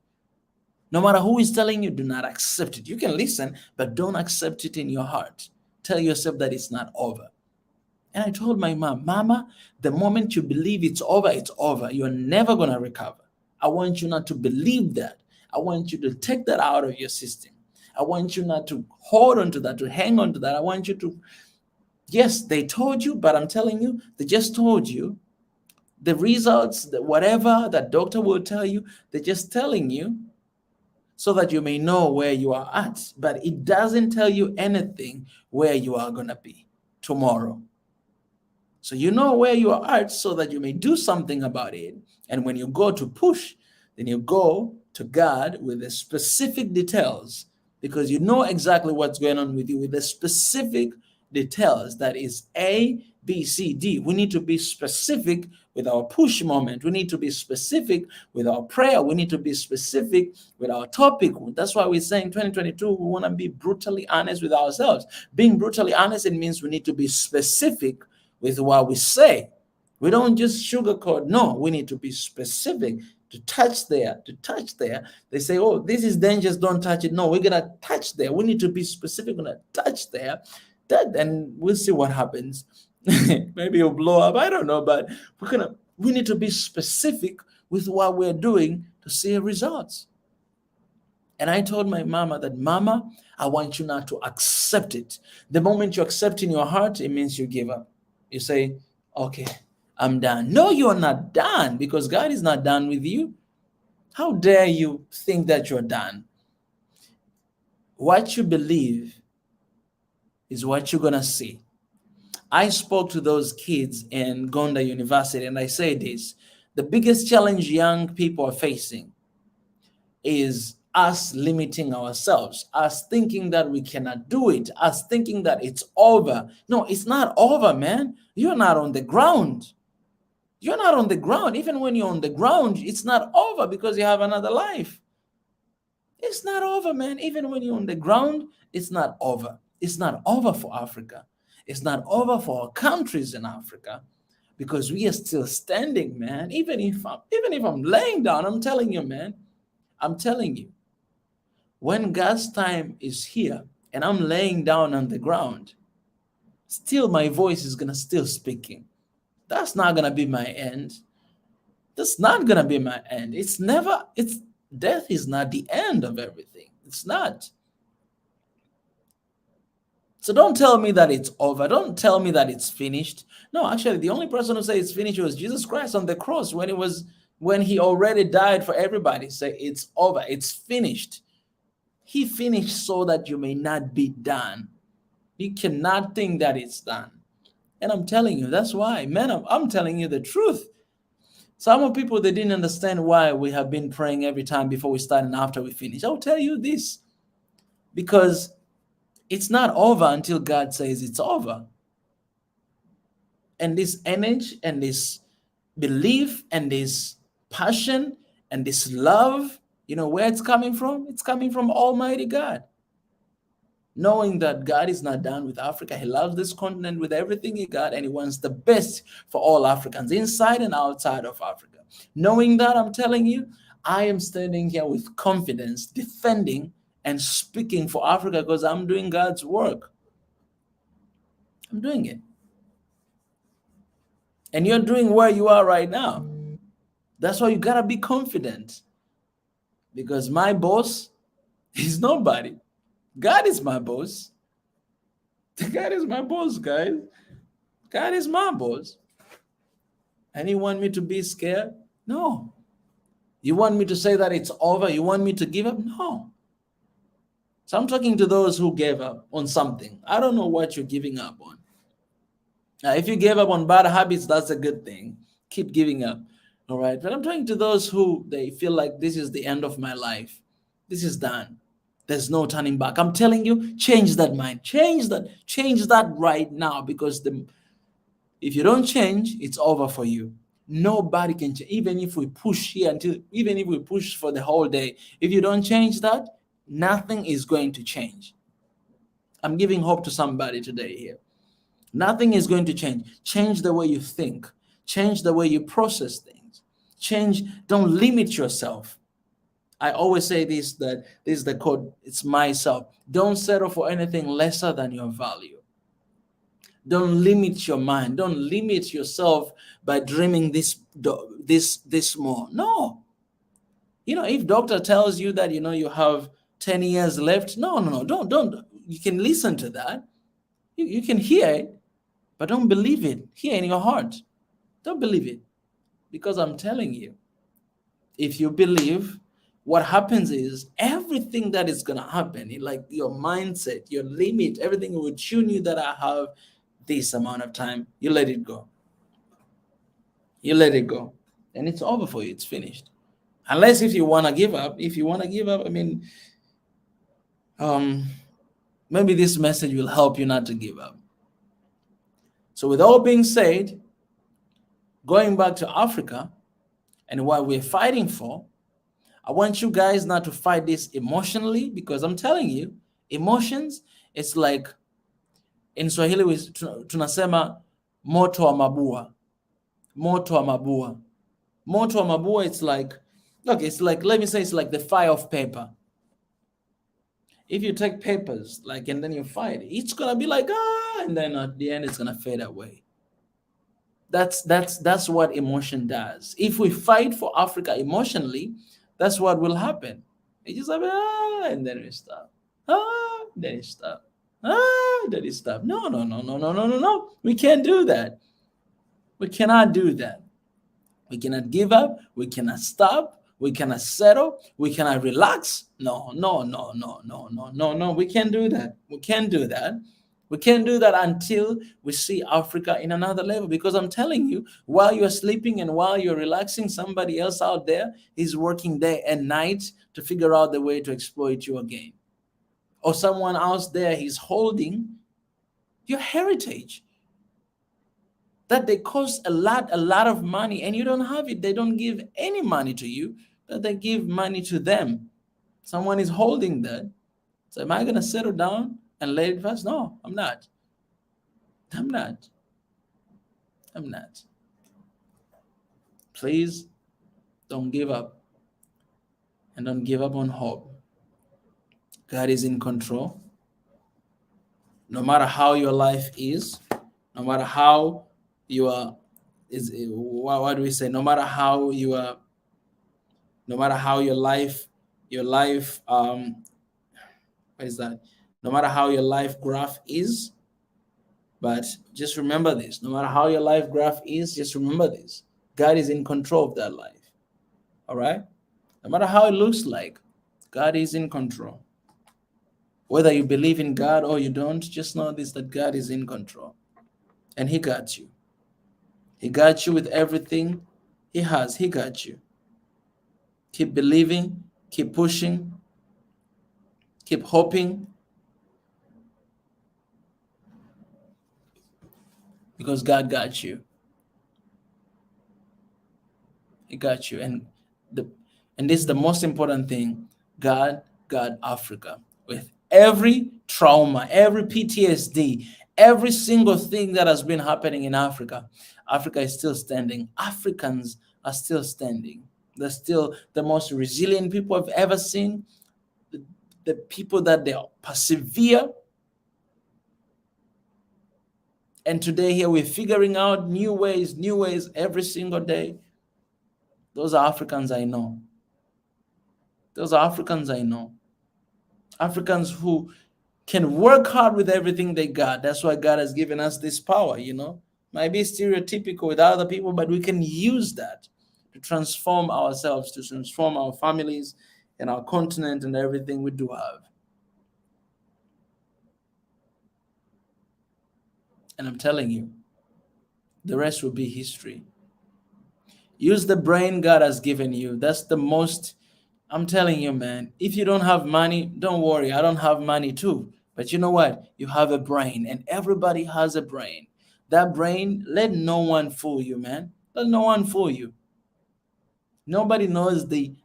No matter who is telling you, do not accept it. You can listen, but don't accept it in your heart. Tell yourself that it's not over. And I told my mom, Mama, the moment you believe it's over, it's over. You're never going to recover. I want you not to believe that. I want you to take that out of your system. I want you not to hold on to that, to hang on to that. I want you to, yes, they told you, but I'm telling you, they just told you. The results, whatever that doctor will tell you, they're just telling you so that you may know where you are at. But it doesn't tell you anything where you are going to be tomorrow. So you know where you are at so that you may do something about it. And when you go to push, then you go to God with the specific details, because you know exactly what's going on with you with the specific details. That is A, B, C, D. We need to be specific with our push moment. We need to be specific with our prayer. We need to be specific with our topic. That's why we're saying 2022, we want to be brutally honest with ourselves. Being brutally honest, it means we need to be specific with what we say. We don't just sugarcoat. No, we need to be specific. To touch there, to touch there. They say, oh, this is dangerous, don't touch it. No, we're going to touch there. We need to be specific. We're going to touch there. And we'll see what happens. Maybe it'll blow up. I don't know. But we need to be specific with what we're doing to see results. And I told my mama that, Mama, I want you not to accept it. The moment you accept in your heart, it means you give up. You say, okay, I'm done. No, you're not done, because God is not done with you. How dare you think that you're done? What you believe is what you're going to see. I spoke to those kids in Gonda University, and I say this: the biggest challenge young people are facing is us limiting ourselves, us thinking that we cannot do it, us thinking that it's over. No, it's not over, man. You're not on the ground. You're not on the ground. Even when you're on the ground, it's not over, because you have another life. It's not over, man. Even when you're on the ground, it's not over. It's not over for Africa. It's not over for our countries in Africa, because we are still standing, man. Even if I'm laying down, I'm telling you, man, I'm telling you, when God's time is here and I'm laying down on the ground, still my voice is gonna still speaking. That's not gonna be my end. That's not gonna be my end. Death is not the end of everything. It's not. So don't tell me that it's over. Don't tell me that it's finished. No, actually, the only person who said it's finished was Jesus Christ on the cross when he already died for everybody. Say it's over. It's finished. He finished so that you may not be done. You cannot think that it's done. And I'm telling you, that's why, man, I'm telling you the truth. Some of people, they didn't understand why we have been praying every time before we start and after we finish. I'll tell you this, because it's not over until God says it's over. And this energy and this belief and this passion and this love, you know where it's coming from? It's coming from Almighty God. Knowing that God is not done with Africa. He loves this continent with everything he got, and he wants the best for all Africans, inside and outside of Africa. Knowing that, I'm telling you, I am standing here with confidence, defending and speaking for Africa because I'm doing God's work. I'm doing it. And you're doing where you are right now. That's why you gotta be confident. Because my boss is nobody. God is my boss. God is my boss, guys. God is my boss. And you want me to be scared? No. You want me to say that it's over? You want me to give up? No. So I'm talking to those who gave up on something. I don't know what you're giving up on. Now, if you gave up on bad habits, that's a good thing. Keep giving up. All right. But I'm talking to those who they feel like this is the end of my life. This is done. There's no turning back. I'm telling you, change that mind. Change that right now, because if you don't change, it's over for you. Nobody can change. Even if we push here even if we push for the whole day, if you don't change that, nothing is going to change. I'm giving hope to somebody today here. Nothing is going to change. Change the way you think. Change the way you process things. Change. Don't limit yourself. I always say this, that this is the code. It's myself. Don't settle for anything lesser than your value. Don't limit your mind. Don't limit yourself by dreaming this more. No. If doctor tells you that, you have 10 years left, no. Don't. You can listen to that. You can hear it, but don't believe it. Hear in your heart. Don't believe it. Because I'm telling you, if you believe, what happens is everything that is going to happen, like your mindset, your limit, everything will tune you that I have this amount of time. You let it go. You let it go. And it's over for you. It's finished. Unless if you want to give up. If you want to give up, maybe this message will help you not to give up. So with all being said, going back to Africa and what we're fighting for, I want you guys not to fight this emotionally, because I'm telling you, emotions, it's like, in Swahili tunasema moto wa mabua. Moto wa mabua. Moto wa mabua, it's like, let me say it's like the fire of paper. If you take papers, and then you fight, it's gonna be like, and then at the end it's gonna fade away. That's what emotion does. If we fight for Africa emotionally, that's what will happen. It just like, and then we stop. Then it stop. Then it stop. No. We can't do that. We cannot do that. We cannot give up. We cannot stop. We cannot settle. We cannot relax. No. We can't do that. We can't do that. We can't do that until we see Africa in another level. Because I'm telling you, while you're sleeping and while you're relaxing, somebody else out there is working day and night to figure out the way to exploit you again. Or someone else there, he's holding your heritage that they cost a lot of money, and you don't have it. They don't give any money to you, but they give money to them. Someone is holding that. So am I going to settle down and let it pass? No, I'm not. Please don't give up, and don't give up on hope. God is in control. No matter how your life is, no matter how you are, what do we say? No matter how you are, no matter how your life, what is that? No matter how your life graph is, but just remember this. No matter how your life graph is, just remember this. God is in control of that life. All right? No matter how it looks like, God is in control. Whether you believe in God or you don't, just know this, that God is in control. And He got you. He got you with everything He has. He got you. Keep believing, keep pushing, keep hoping. Because God got you. He got you. And this is the most important thing. God got Africa with every trauma, every PTSD, every single thing that has been happening in Africa. Africa is still standing. Africans are still standing. They're still the most resilient people I've ever seen. The people that they persevere. And today here we're figuring out new ways every single day. Those are Africans I know. Those are Africans I know. Africans who can work hard with everything they got. That's why God has given us this power, Might be stereotypical with other people, but we can use that to transform ourselves, to transform our families and our continent and everything we do have. And I'm telling you, the rest will be history. Use the brain God has given you. That's the most, I'm telling you, man, if you don't have money, don't worry. I don't have money too. But you know what? You have a brain, and everybody has a brain. That brain, let no one fool you, man. Let no one fool you. Nobody knows the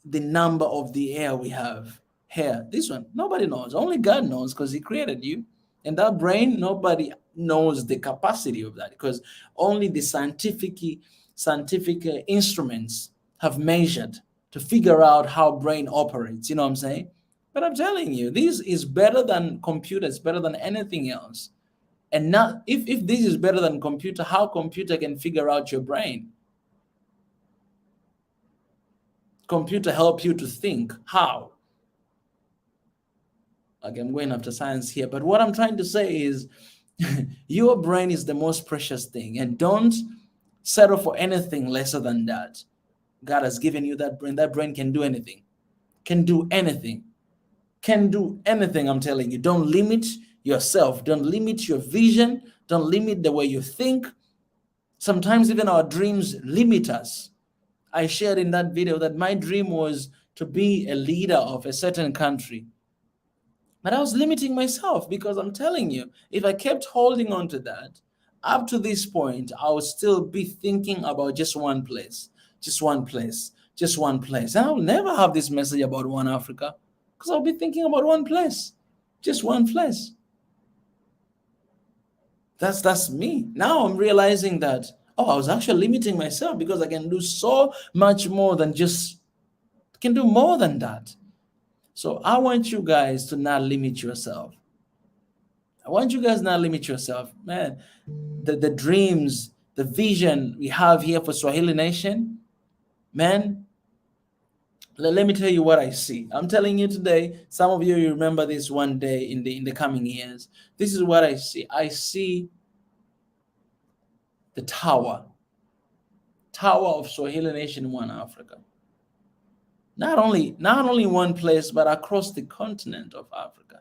number of the air we have here. This one, nobody knows. Only God knows, because He created you. And that brain, nobody knows the capacity of that, because only the scientific instruments have measured to figure out how brain operates. You know what I'm saying? But I'm telling you, this is better than computers, better than anything else. And not if this is better than computer, how computer can figure out your brain? Computer help you to think. How? Okay, I'm going after science here, but what I'm trying to say is your brain is the most precious thing, and don't settle for anything lesser than that. God has given you that brain. That brain can do anything. Can do anything. Can do anything, I'm telling you. Don't limit yourself. Don't limit your vision. Don't limit the way you think. Sometimes even our dreams limit us. I shared in that video that my dream was to be a leader of a certain country. But I was limiting myself, because I'm telling you, if I kept holding on to that, up to this point, I would still be thinking about just one place, just one place, just one place. And I'll never have this message about one Africa, because I'll be thinking about one place, just one place. That's me. Now I'm realizing that, I was actually limiting myself, because I can do so much more than just, can do more than that. So I want you guys to not limit yourself. I want you guys not limit yourself. Man, the dreams, the vision we have here for Swahili Nation, man, let me tell you what I see. I'm telling you today, some of you remember this one day in the coming years. This is what I see. I see the tower of Swahili Nation One Africa. Not only one place, but across the continent of Africa.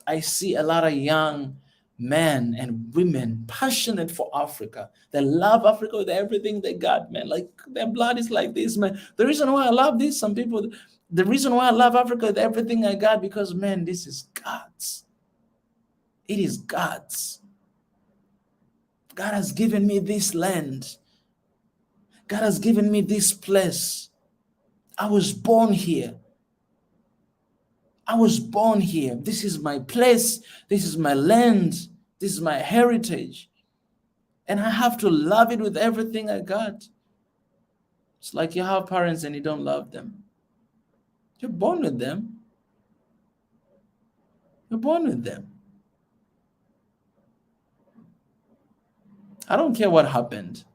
I see a lot of young men and women passionate for Africa. They love Africa with everything they got, man. Like, their blood is like this, man. The reason why I love this, the reason why I love Africa with everything I got, because, man, this is God's. It is God's. God has given me this land. God has given me this place. I was born here. I was born here. This is my place. This is my land. This is my heritage. And I have to love it with everything I got. It's like you have parents and you don't love them. You're born with them. You're born with them. I don't care what happened.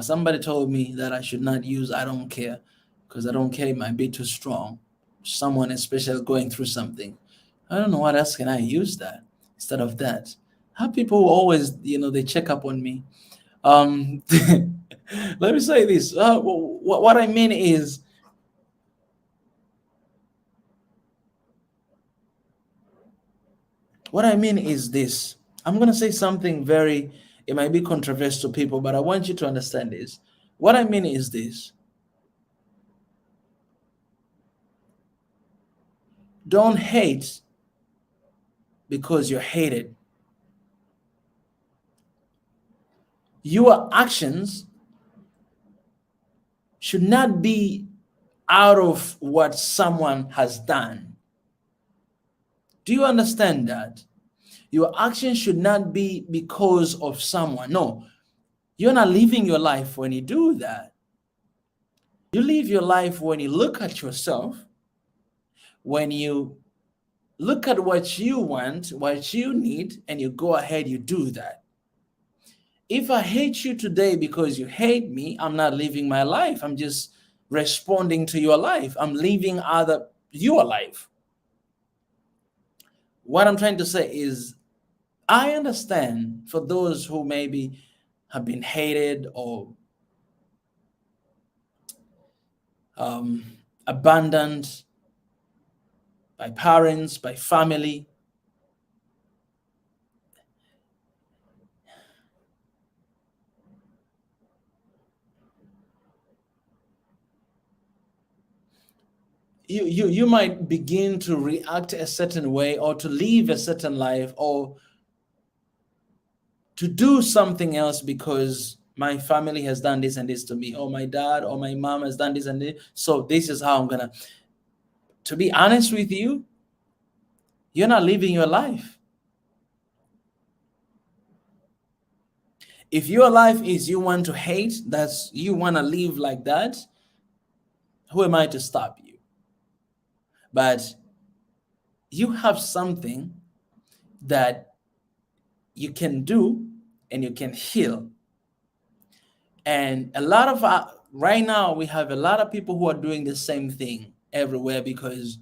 Somebody told me that I should not use I don't care, because I don't care, it might be too strong. Someone especially going through something. I don't know what else can I use that instead of that. I have people who always, they check up on me. Let me say this. What I mean is, this. I'm going to say something it might be controversial to people, but I want you to understand this. What I mean is this. Don't hate because you're hated. Your actions should not be out of what someone has done. Do you understand that? Your actions should not be because of someone. No. You're not living your life when you do that. You live your life when you look at yourself, when you look at what you want, what you need, and you go ahead, you do that. If I hate you today because you hate me, I'm not living my life. I'm just responding to your life. I'm living your life. What I'm trying to say is, I understand for those who maybe have been hated or um, abandoned by parents, by family. You might begin to react a certain way or to live a certain life or to do something else because my family has done this and this to me, or my dad or my mom has done this and this, so this is how I'm gonna. To be honest with you, you're not living your life. If your life is you want to hate, that's you want to live like that, who am I to stop you? But you have something that you can do and you can heal. And a lot of right now we have a lot of people who are doing the same thing everywhere because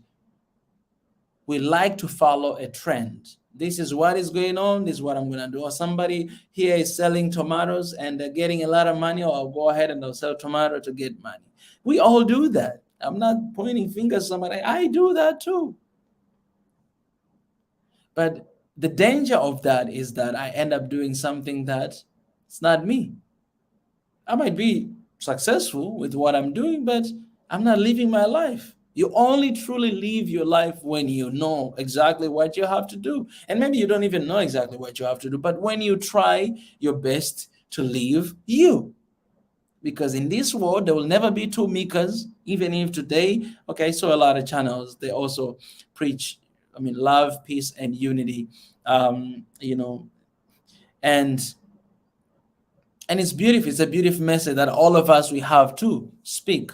we like to follow a trend. This is what is going on, this is what I'm going to do. Or somebody here is selling tomatoes and they're getting a lot of money, or I'll go ahead and I'll sell tomato to get money. We all do that. I'm not pointing fingers at somebody. I do that too. But the danger of that is that I end up doing something that it's not me. I might be successful with what I'm doing, but I'm not living my life. You only truly live your life when you know exactly what you have to do. And maybe you don't even know exactly what you have to do, but when you try your best to live you. Because in this world, there will never be two Mikas, even if today, okay, so a lot of channels, they also preach, I mean, love, peace, and unity. You know, and it's beautiful. It's a beautiful message that all of us we have to speak.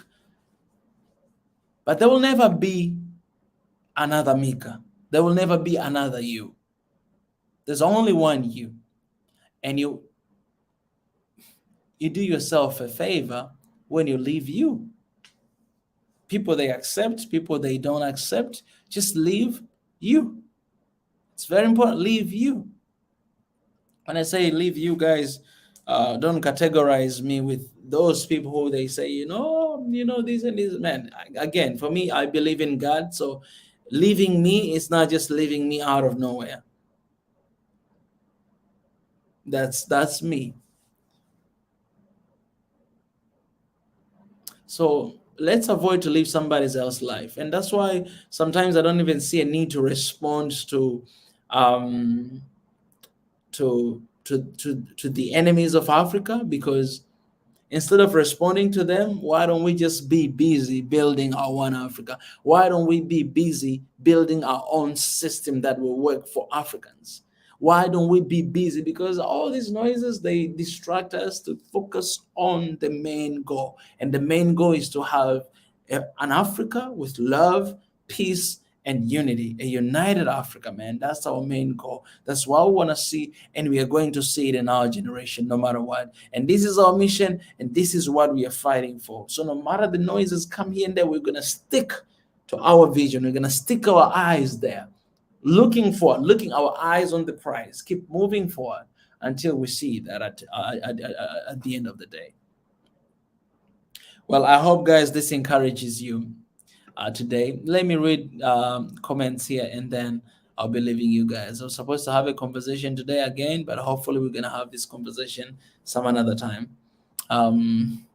But there will never be another Mika. There will never be another you. There's only one you. And you do yourself a favor when you leave you. People they accept, people they don't accept, just leave you. It's very important. Leave you. When I say leave you, guys, don't categorize me with those people who they say, this and this. Man, again, for me, I believe in God. So leaving me is not just leaving me out of nowhere. That's me. So let's avoid to live somebody else's life. And that's why sometimes I don't even see a need to respond um, to the enemies of Africa, because instead of responding to them, why don't we just be busy building our one Africa? Why don't we be busy building our own system that will work for Africans? Why don't we be busy? Because all these noises, they distract us to focus on the main goal. And the main goal is to have an Africa with love, peace, and unity, a united Africa, man. That's our main goal. That's what we want to see, and we are going to see it in our generation, no matter what. And this is our mission, and this is what we are fighting for. So no matter the noises come here and there, we're gonna stick to our vision. We're gonna stick our eyes there, looking our eyes on the prize. Keep moving forward until we see that at the end of the day. Well, I hope, guys, this encourages you today. Let me read comments here and then I'll be leaving you guys. I was supposed to have a conversation today again, but hopefully we're going to have this conversation some another time. Um,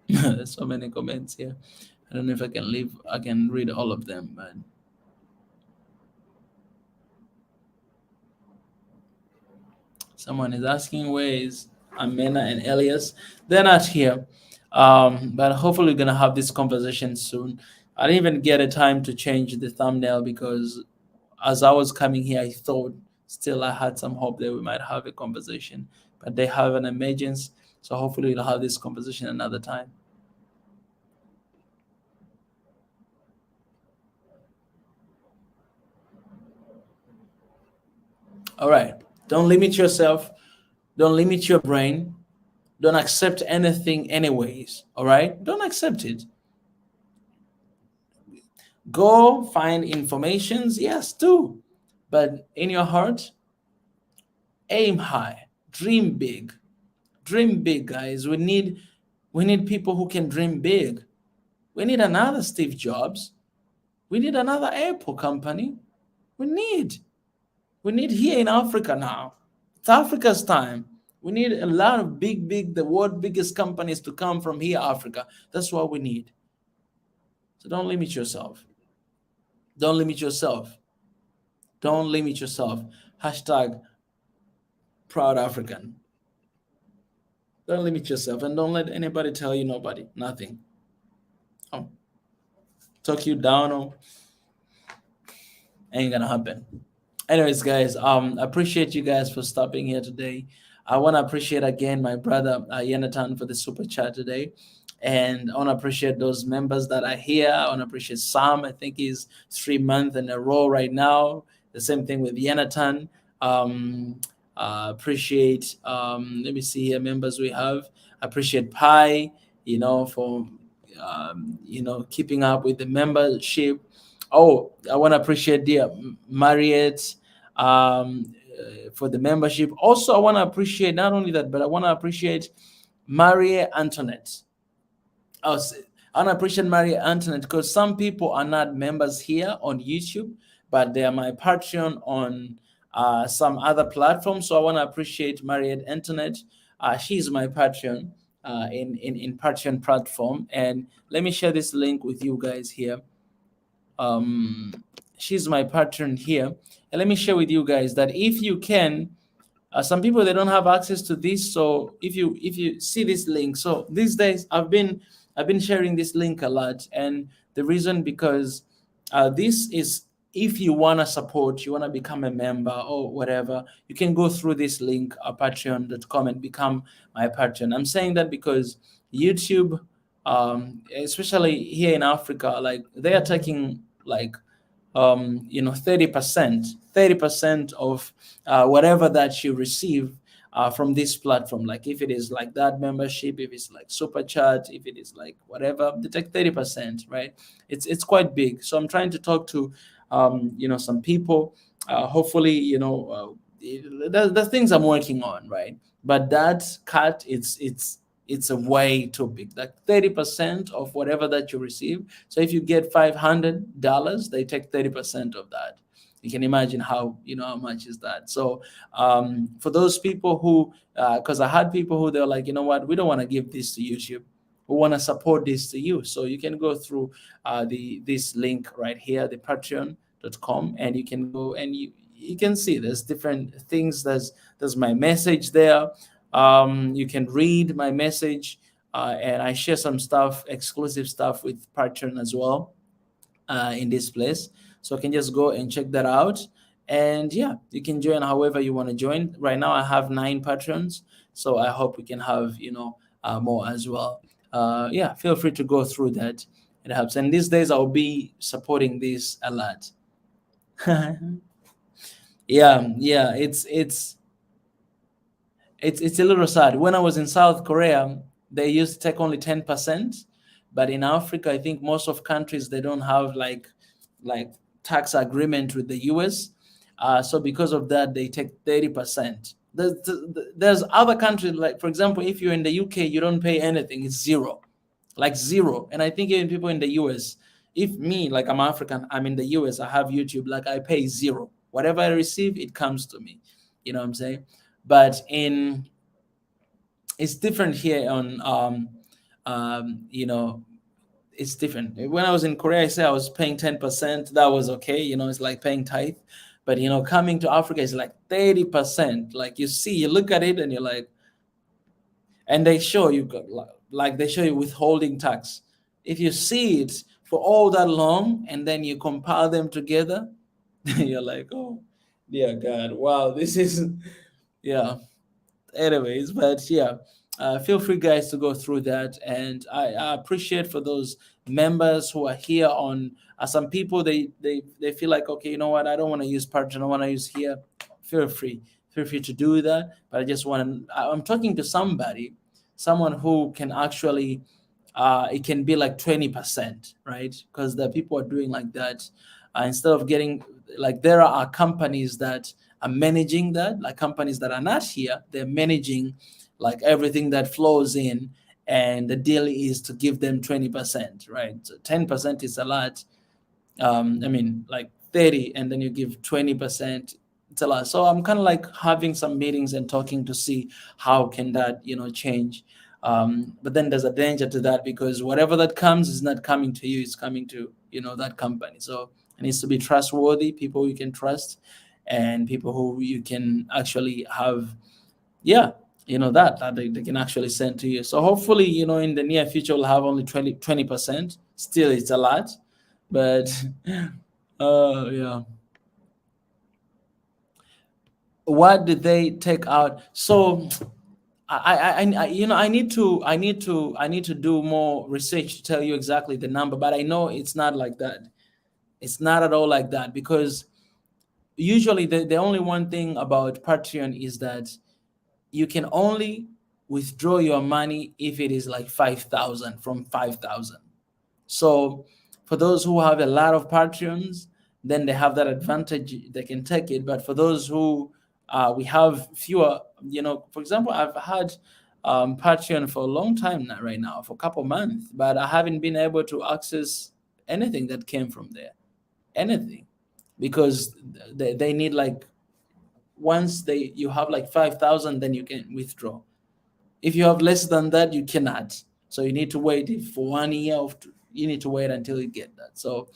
there's so many comments here. I don't know if I can read all of them, but someone is asking where is Amena and Elias? They're not here. But hopefully we're gonna have this conversation soon. I didn't even get a time to change the thumbnail because as I was coming here, I thought still I had some hope that we might have a conversation, but they have an emergency, so hopefully we'll have this conversation another time. All right. Don't limit yourself. Don't limit your brain. Don't accept anything, anyways. All right. Don't accept it. Go find informations. Yes, do. But in your heart, aim high. Dream big. Dream big, guys. We need people who can dream big. We need another Steve Jobs. We need another Apple company. We need. We need here in Africa now. It's Africa's time. We need a lot of big, the world biggest companies to come from here, Africa. That's what we need. So don't limit yourself. Don't limit yourself. Don't limit yourself. Hashtag proud African. Don't limit yourself and don't let anybody tell you nobody, nothing. Oh, talk you down or ain't gonna happen. Anyways, guys, appreciate you guys for stopping here today. I want to appreciate again my brother Yenatan for the super chat today, and I want to appreciate those members that are here. I want to appreciate Sam. I think he's 3 months in a row right now. The same thing with Yenatan. Appreciate. Let me see here members we have. Appreciate Pi. For keeping up with the membership. Oh, I want to appreciate dear Marriott for the membership. Also, I want to appreciate not only that, but I want to appreciate Maria Antoinette. I want to appreciate Maria Antoinette because some people are not members here on YouTube, but they are my Patreon on some other platforms. So I want to appreciate Maria Antoinette. She's my Patreon in Patreon platform. And let me share this link with you guys here. She's my patron here, and let me share with you guys that if you can, some people they don't have access to this. So if you see this link, so these days I've been sharing this link a lot, and the reason because this is if you want to support, you want to become a member or whatever, you can go through this link patreon.com and become my patron. I'm saying that because YouTube, especially here in Africa, like they are taking like 30% of whatever that you receive from this platform. Like if it is like that membership, if it's like super chat, if it is like whatever, they take 30%, right? It's quite big. So I'm trying to talk to some people. Hopefully, the things I'm working on, right? But that cut, it's a way too big, like 30% of whatever that you receive. So if you get $500, they take 30% of that. You can imagine how much is that. So for those people who, because I had people who they're like, you know what, we don't want to give this to YouTube. We want to support this to you. So you can go through this link right here, the patreon.com, and you can go and you can see there's different things. There's my message there. You can read my message, and I share some stuff, exclusive stuff with Patreon as well in this place. So you can just go and check that out. And yeah, you can join however you want to join. Right now, I have 9 patrons, so I hope we can have more as well. Yeah, feel free to go through that. It helps. And these days, I'll be supporting this a lot. Yeah, it's a little sad. When I was in South Korea, they used to take only 10%, but in Africa, I think most of countries they don't have like tax agreement with the US. So because of that, they take 30%. There's other countries, like for example, if you're in the UK, you don't pay anything. It's zero, like zero. And I think even people in the US, if me, like I'm African, I'm in the US, I have YouTube, like I pay zero. Whatever I receive, it comes to me. You know what I'm saying? But it's different here on it's different. When I was in Korea, I said I was paying 10%. That was okay. It's like paying tithe. But coming to Africa is like 30%. Like you look at it and you're like, and they show you got like they show you withholding tax. If you see it for all that long and then you compile them together, you're like, oh, dear God, wow, this is, yeah. Anyways, but yeah, feel free, guys, to go through that. And I appreciate for those members who are here on. Some people they feel like, okay, you know what, I don't want to use Patreon, I want to use here. Feel free, feel free to do that. But I just want to. I'm talking to somebody, someone who can actually. It can be like 20%, right? Because the people are doing like that. Instead of getting, like, there are companies that are managing that, like companies that are not here, they're managing like everything that flows in, and the deal is to give them 20%, right? So 10% is a lot. I mean, like 30, and then you give 20%. It's a lot. So I'm kind of like having some meetings and talking to see how can that, change. But then there's a danger to that, because whatever that comes is not coming to you, it's coming to, that company. So it needs to be trustworthy, people you can trust, and people who you can actually have, yeah, that they can actually send to you. So hopefully, in the near future, we'll have only 20%. Still, it's a lot, but yeah. What did they take out? So I need to do more research to tell you exactly the number, but I know it's not like that. It's not at all like that, because usually the only one thing about Patreon is that you can only withdraw your money if it is like 5,000 from 5,000. So for those who have a lot of Patreons, then they have that advantage, they can take it. But for those who we have fewer, for example, I've had Patreon for a long time now, right now, for a couple months, but I haven't been able to access anything that came from there, anything, because they need, like, once you have like 5,000, then you can withdraw. If you have less than that, you cannot. So you need to wait. If for 1 year, you need to wait until you get that. So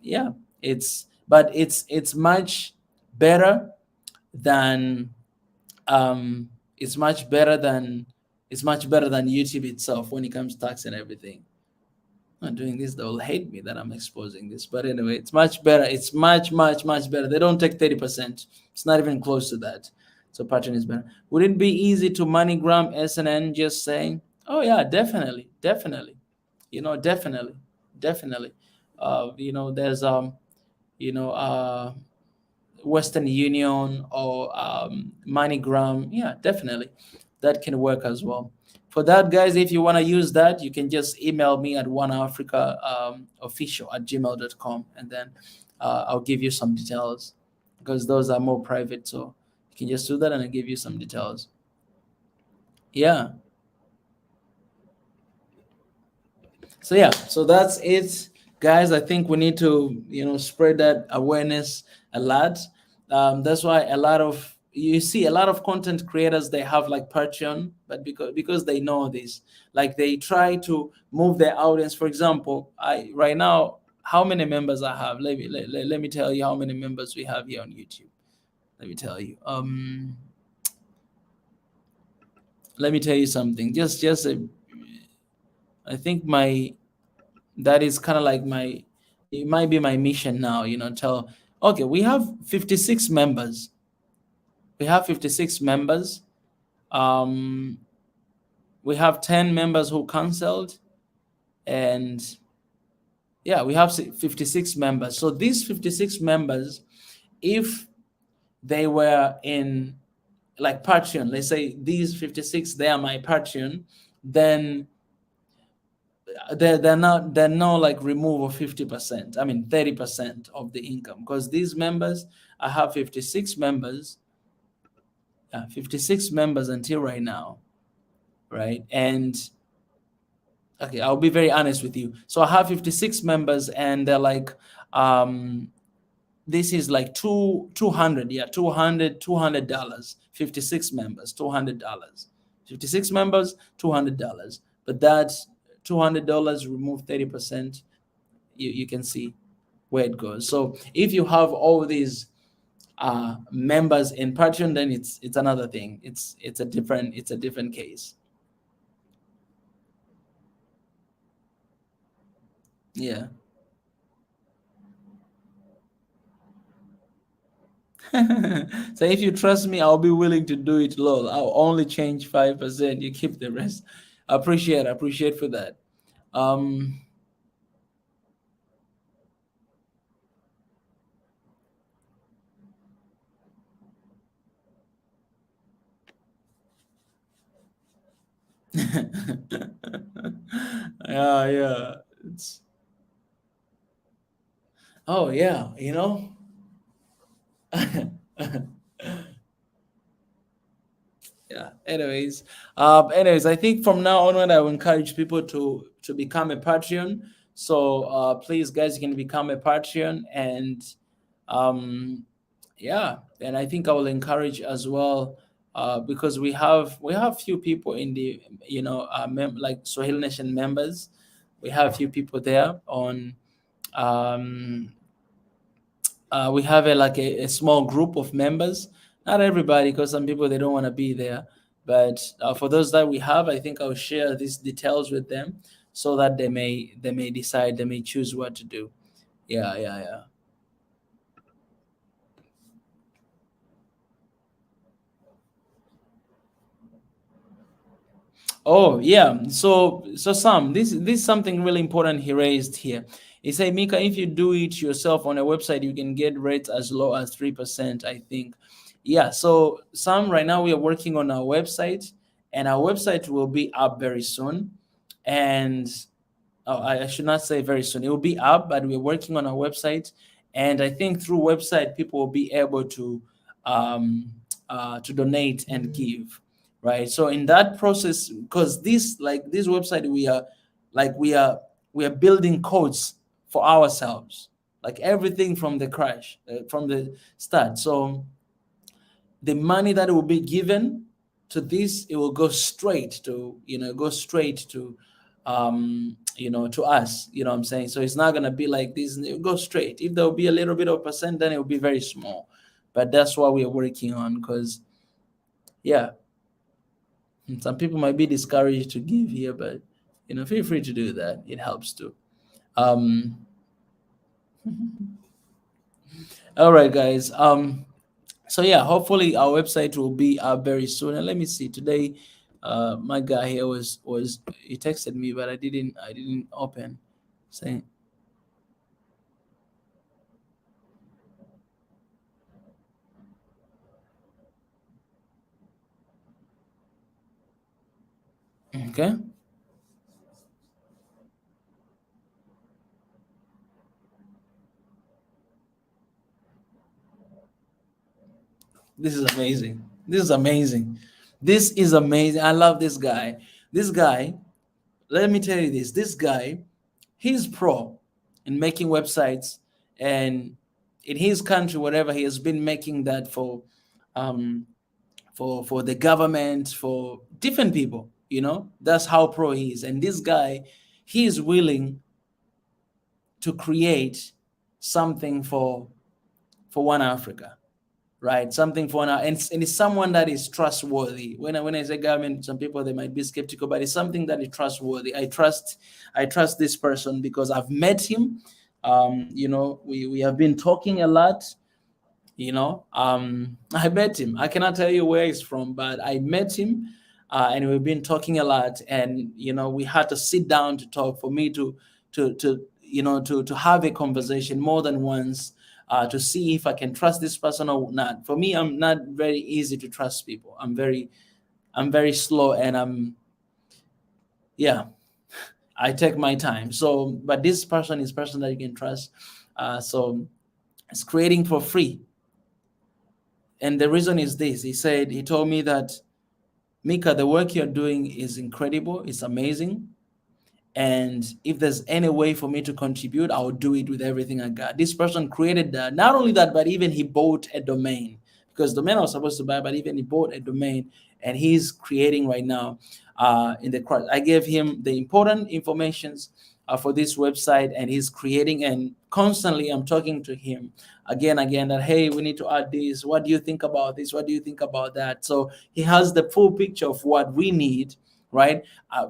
yeah, it's much better than it's much better than YouTube itself when it comes to tax and everything. I'm not doing this, they'll hate me that I'm exposing this. But anyway, it's much better. It's much, much, much better. They don't take 30%. It's not even close to that. So Patreon is better. Would it be easy to MoneyGram SNN? Just saying. Oh yeah, definitely, definitely. Definitely, definitely. There's Western Union or MoneyGram. Yeah, definitely, that can work as well. For that, guys, if you want to use that, you can just email me at oneafricaofficial@gmail.com, and then I'll give you some details, because those are more private. So you can just do that, and I'll give you some details. Yeah. So yeah, so that's it, guys. I think we need to, spread that awareness a lot. That's why you see a lot of content creators, they have like Patreon, but because they know this, like they try to move their audience. For example, I right now, how many members I have? Let me tell you how many members we have here on YouTube. Let me tell you. Let me tell you something. I think that is kind of like it might be my mission now, okay, we have 56 members. We have 56 members. We have 10 members who canceled, and yeah, we have 56 members. So these 56 members, if they were in like Patreon, let's say these 56, they are my Patreon, then they're not like remove of 50%, I mean 30% of the income, because these members, I have 56 members, 56 members until right now, right? And okay, I'll be very honest with you. So I have 56 members, and they're like, this is like 200, yeah, $200. 56 members, $200. 56 members, $200. But that's $200 remove 30%. You can see where it goes. So if you have all these members in Patreon, then it's another thing. It's a different case. Yeah. So if you trust me, I'll be willing to do it low. I'll only change 5%. You keep the rest. Appreciate for that. Um, yeah, yeah. It's, oh yeah, yeah. Anyways, I think from now on, I will encourage people to become a Patreon. So please, guys, you can become a Patreon, and um, yeah, and I think I will encourage as well, because we have few people in the like Swahili Nation members. We have few people there on. Um, we have a small group of members. Not everybody, because some people they don't want to be there. But for those that we have, I think I'll share these details with them so that they may decide, they may choose what to do. Yeah, yeah, yeah. Oh yeah. So Sam, this is something really important he raised here. He said, Mika, if you do it yourself on a website, you can get rates as low as 3%, I think. Yeah. So Sam, right now we are working on our website, and our website will be up very soon. And oh, I should not say very soon. It will be up, but we're working on our website, and I think through website people will be able um, to donate and give, right? So in that process, because this website like we are we are building codes for ourselves, like everything from the crash, from the start. So the money that will be given to this, it will go straight to to us, what I'm saying. So it's not going to be like this, it will go straight. If there will be a little bit of percent, then it will be very small. But that's what we are working on, because yeah, some people might be discouraged to give here, but feel free to do that, it helps too. um all right, guys. So yeah, hopefully our website will be up very soon. And let me see today. My guy here was he texted me, but I didn't open. Saying okay, this is amazing. This is amazing. This is amazing. I love this guy. This guy. Let me tell you this. This guy, he's pro in making websites, and in his country, whatever, he has been making that um, for the government, for different people. That's how pro he is. And this guy, he is willing to create something for one Africa, right? Something for now, and it's someone that is trustworthy. When I say government, some people they might be skeptical, but it's something that is trustworthy. I trust this person because I've met him. We have been talking a lot. I met him. I cannot tell you where he's from, but I met him, and we've been talking a lot. And we had to sit down to talk for me to have a conversation more than once, to see if I can trust this person or not. For me, I'm not very easy to trust people. I'm very slow, and yeah, I take my time. So, but this person is person that you can trust. So it's creating for free. And the reason is this. He told me that, Mika, the work you're doing is incredible. It's amazing. And if there's any way for me to contribute, I'll do it with everything I got. This person created that. Not only that, but even he bought a domain, because domain I was supposed to buy, but even he bought a domain, and he's creating right now. In the I gave him the important informations for this website, and he's creating. And constantly, I'm talking to him again that, hey, we need to add this. What do you think about this? What do you think about that? So he has the full picture of what we need, right?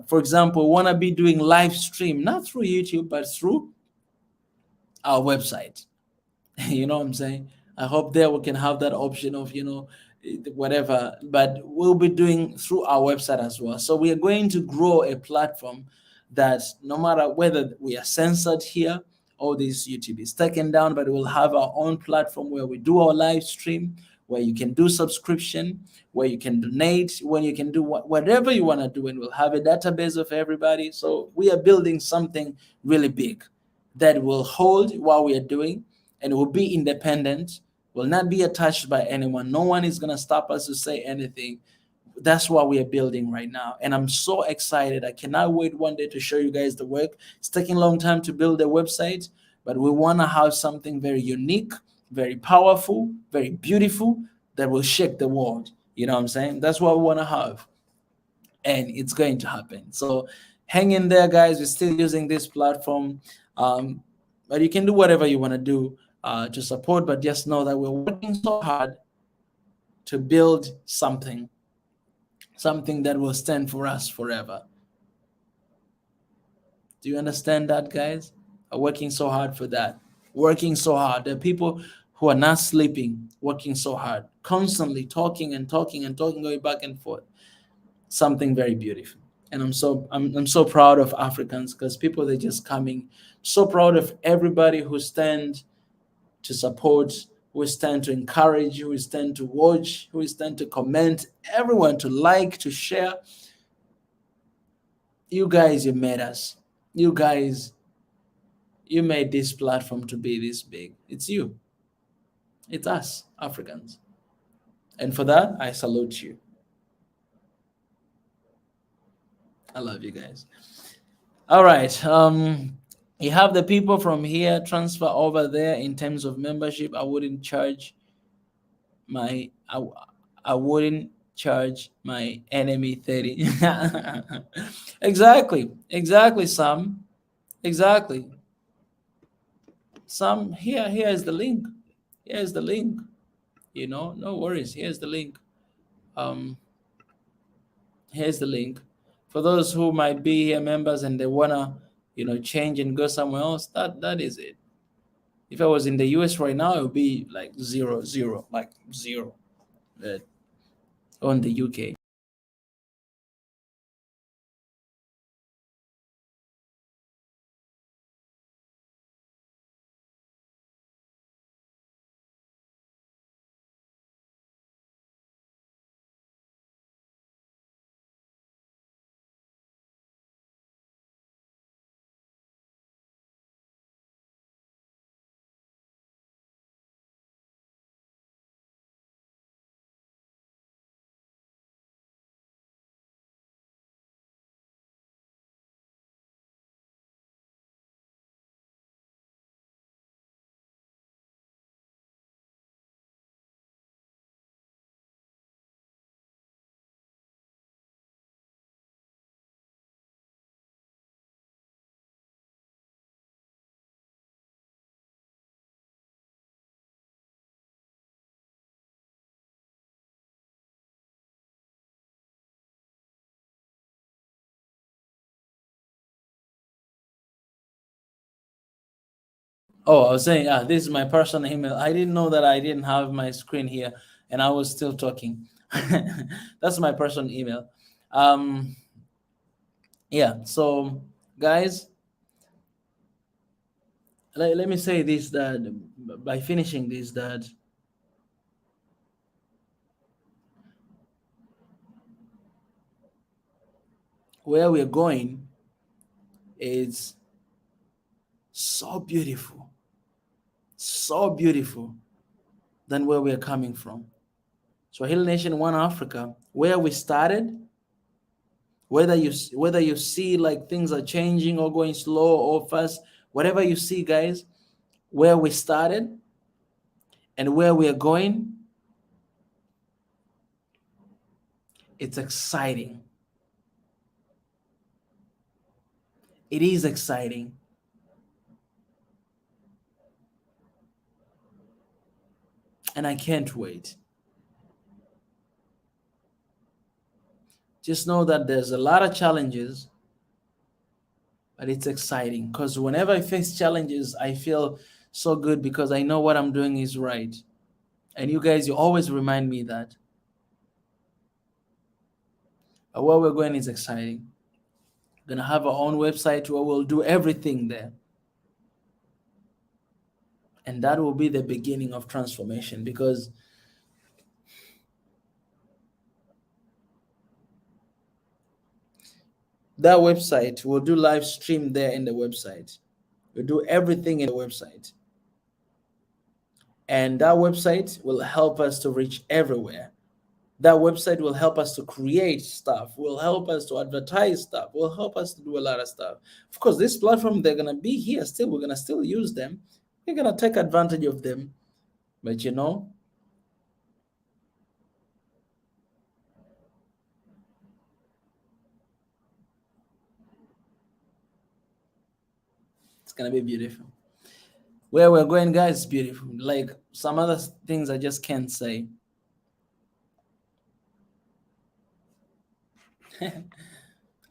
For example, want to be doing live stream, not through YouTube, but through our website. You know what I'm saying? I hope there we can have that option of, whatever, but we'll be doing through our website as well. So we are going to grow a platform that no matter whether we are censored here or this YouTube is taken down, but we'll have our own platform where we do our live stream, where you can do subscription, where you can donate, when you can do whatever you want to do, and we'll have a database of everybody. So we are building something really big that will hold what we are doing and will be independent, will not be attached by anyone. No one is going to stop us to say anything. That's what we are building right now. And I'm so excited. I cannot wait one day to show you guys the work. It's taking a long time to build a website, but we want to have something very unique, very powerful, very beautiful that will shake the world. You know what I'm saying? That's what we want to have. And it's going to happen. So hang in there, guys. We're still using this platform. But you can do whatever you want to do to support, but just know that we're working so hard to build something that will stand for us forever. Do you understand that, guys? Are working so hard for that. Working so hard. There are people who are not sleeping, working so hard, constantly talking and talking and talking, going back and forth. Something very beautiful. And I'm so proud of Africans, because people, they're just coming. So proud of everybody who stand to support, who stand to encourage, who stand to watch, who stand to comment, everyone to like, to share. You guys, you made us. You guys, you made this platform to be this big. It's you. It's us, Africans. And for that, I salute you. I love you guys. All right. You have the people from here transfer over there. In terms of membership, I wouldn't charge my I wouldn't charge my enemy 30. Exactly, Sam. Exactly. Sam, here is the link. Here's the link. No worries. Here's the link. Um, here's the link. For those who might be here members and they wanna, change and go somewhere else, that is it. If I was in the US right now, it would be like zero, like zero. But on the UK. Oh, I was saying, this is my personal email. I didn't know that I didn't have my screen here, and I was still talking. That's my personal email. Um, yeah. So, guys, let me say this, that by finishing this, that where we're going is so beautiful, so beautiful than where we're coming from. So, Hill Nation One Africa, where we started, whether you see like things are changing or going slow or fast, whatever you see, guys, where we started and where we are going, it's exciting. It is exciting. And I can't wait. Just know that there's a lot of challenges, but it's exciting because whenever I face challenges, I feel so good because I know what I'm doing is right. And you guys, you always remind me that. But where we're going is exciting. We're gonna have our own website where we'll do everything there. And that will be the beginning of transformation because that website will do live stream there in the website. We'll do everything in the website. And that website will help us to reach everywhere. That website will help us to create stuff, will help us to advertise stuff, will help us to do a lot of stuff. Of course, this platform, they're gonna be here still. We're gonna still use them. We're gonna take advantage of them. But it's gonna be beautiful. Where we're going, guys, is beautiful. Like some other things I just can't say.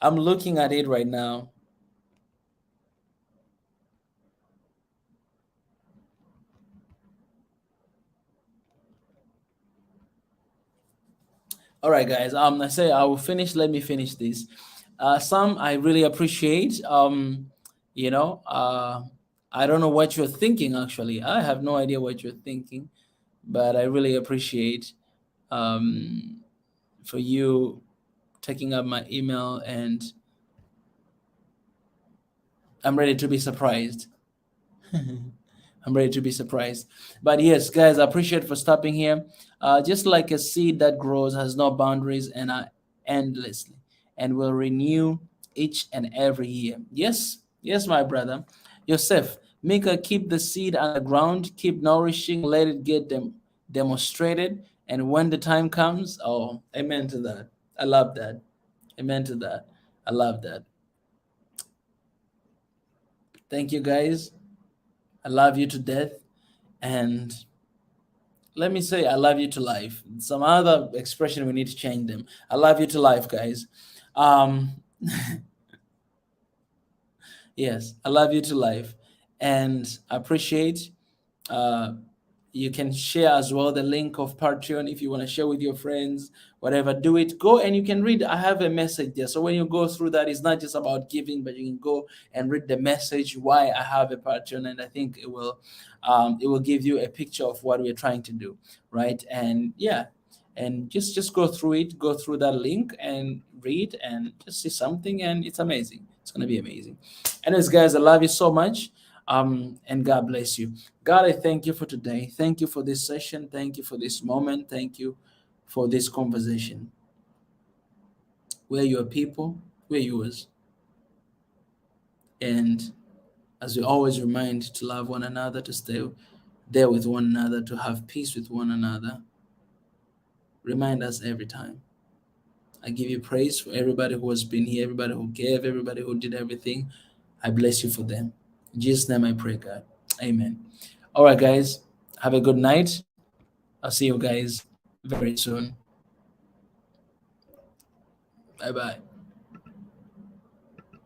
I'm looking at it right now. All right, guys. I say I will finish. Let me finish this. Some I really appreciate. You know, I don't know what you're thinking. Actually, I have no idea what you're thinking, but I really appreciate for you taking up my email, and I'm ready to be surprised. I'm ready to be surprised. But yes, guys, I appreciate for stopping here. Just like a seed that grows has no boundaries and endlessly, and will renew each and every year. Yes, yes, my brother. Yosef, Mika, keep the seed on the ground, keep nourishing, let it get them demonstrated. And when the time comes, oh, amen to that. I love that. Amen to that. I love that. Thank you, guys. I love you to death. And let me say, I love you to life. Some other expression, we need to change them. I love you to life, guys. Um, yes, I love you to life. And I appreciate uh, you can share as well the link of Patreon if you want to share with your friends, whatever. Do it. Go and you can read. I have a message there. So when you go through that, it's not just about giving, but you can go and read the message why I have a Patreon, and I think it will give you a picture of what we're trying to do, right? And yeah, and just go through it. Go through that link and read and just see something, and it's amazing. It's gonna be amazing. Anyways, guys, I love you so much. And God bless you. God, I thank you for today. Thank you for this session. Thank you for this moment. Thank you for this conversation. We're your people, we're yours. And as we always remind to love one another, to stay there with one another, to have peace with one another, remind us every time. I give you praise for everybody who has been here, everybody who gave, everybody who did everything. I bless you for them. In Jesus' name I pray, God. Amen. All right, guys. Have a good night. I'll see you guys very soon. Bye bye.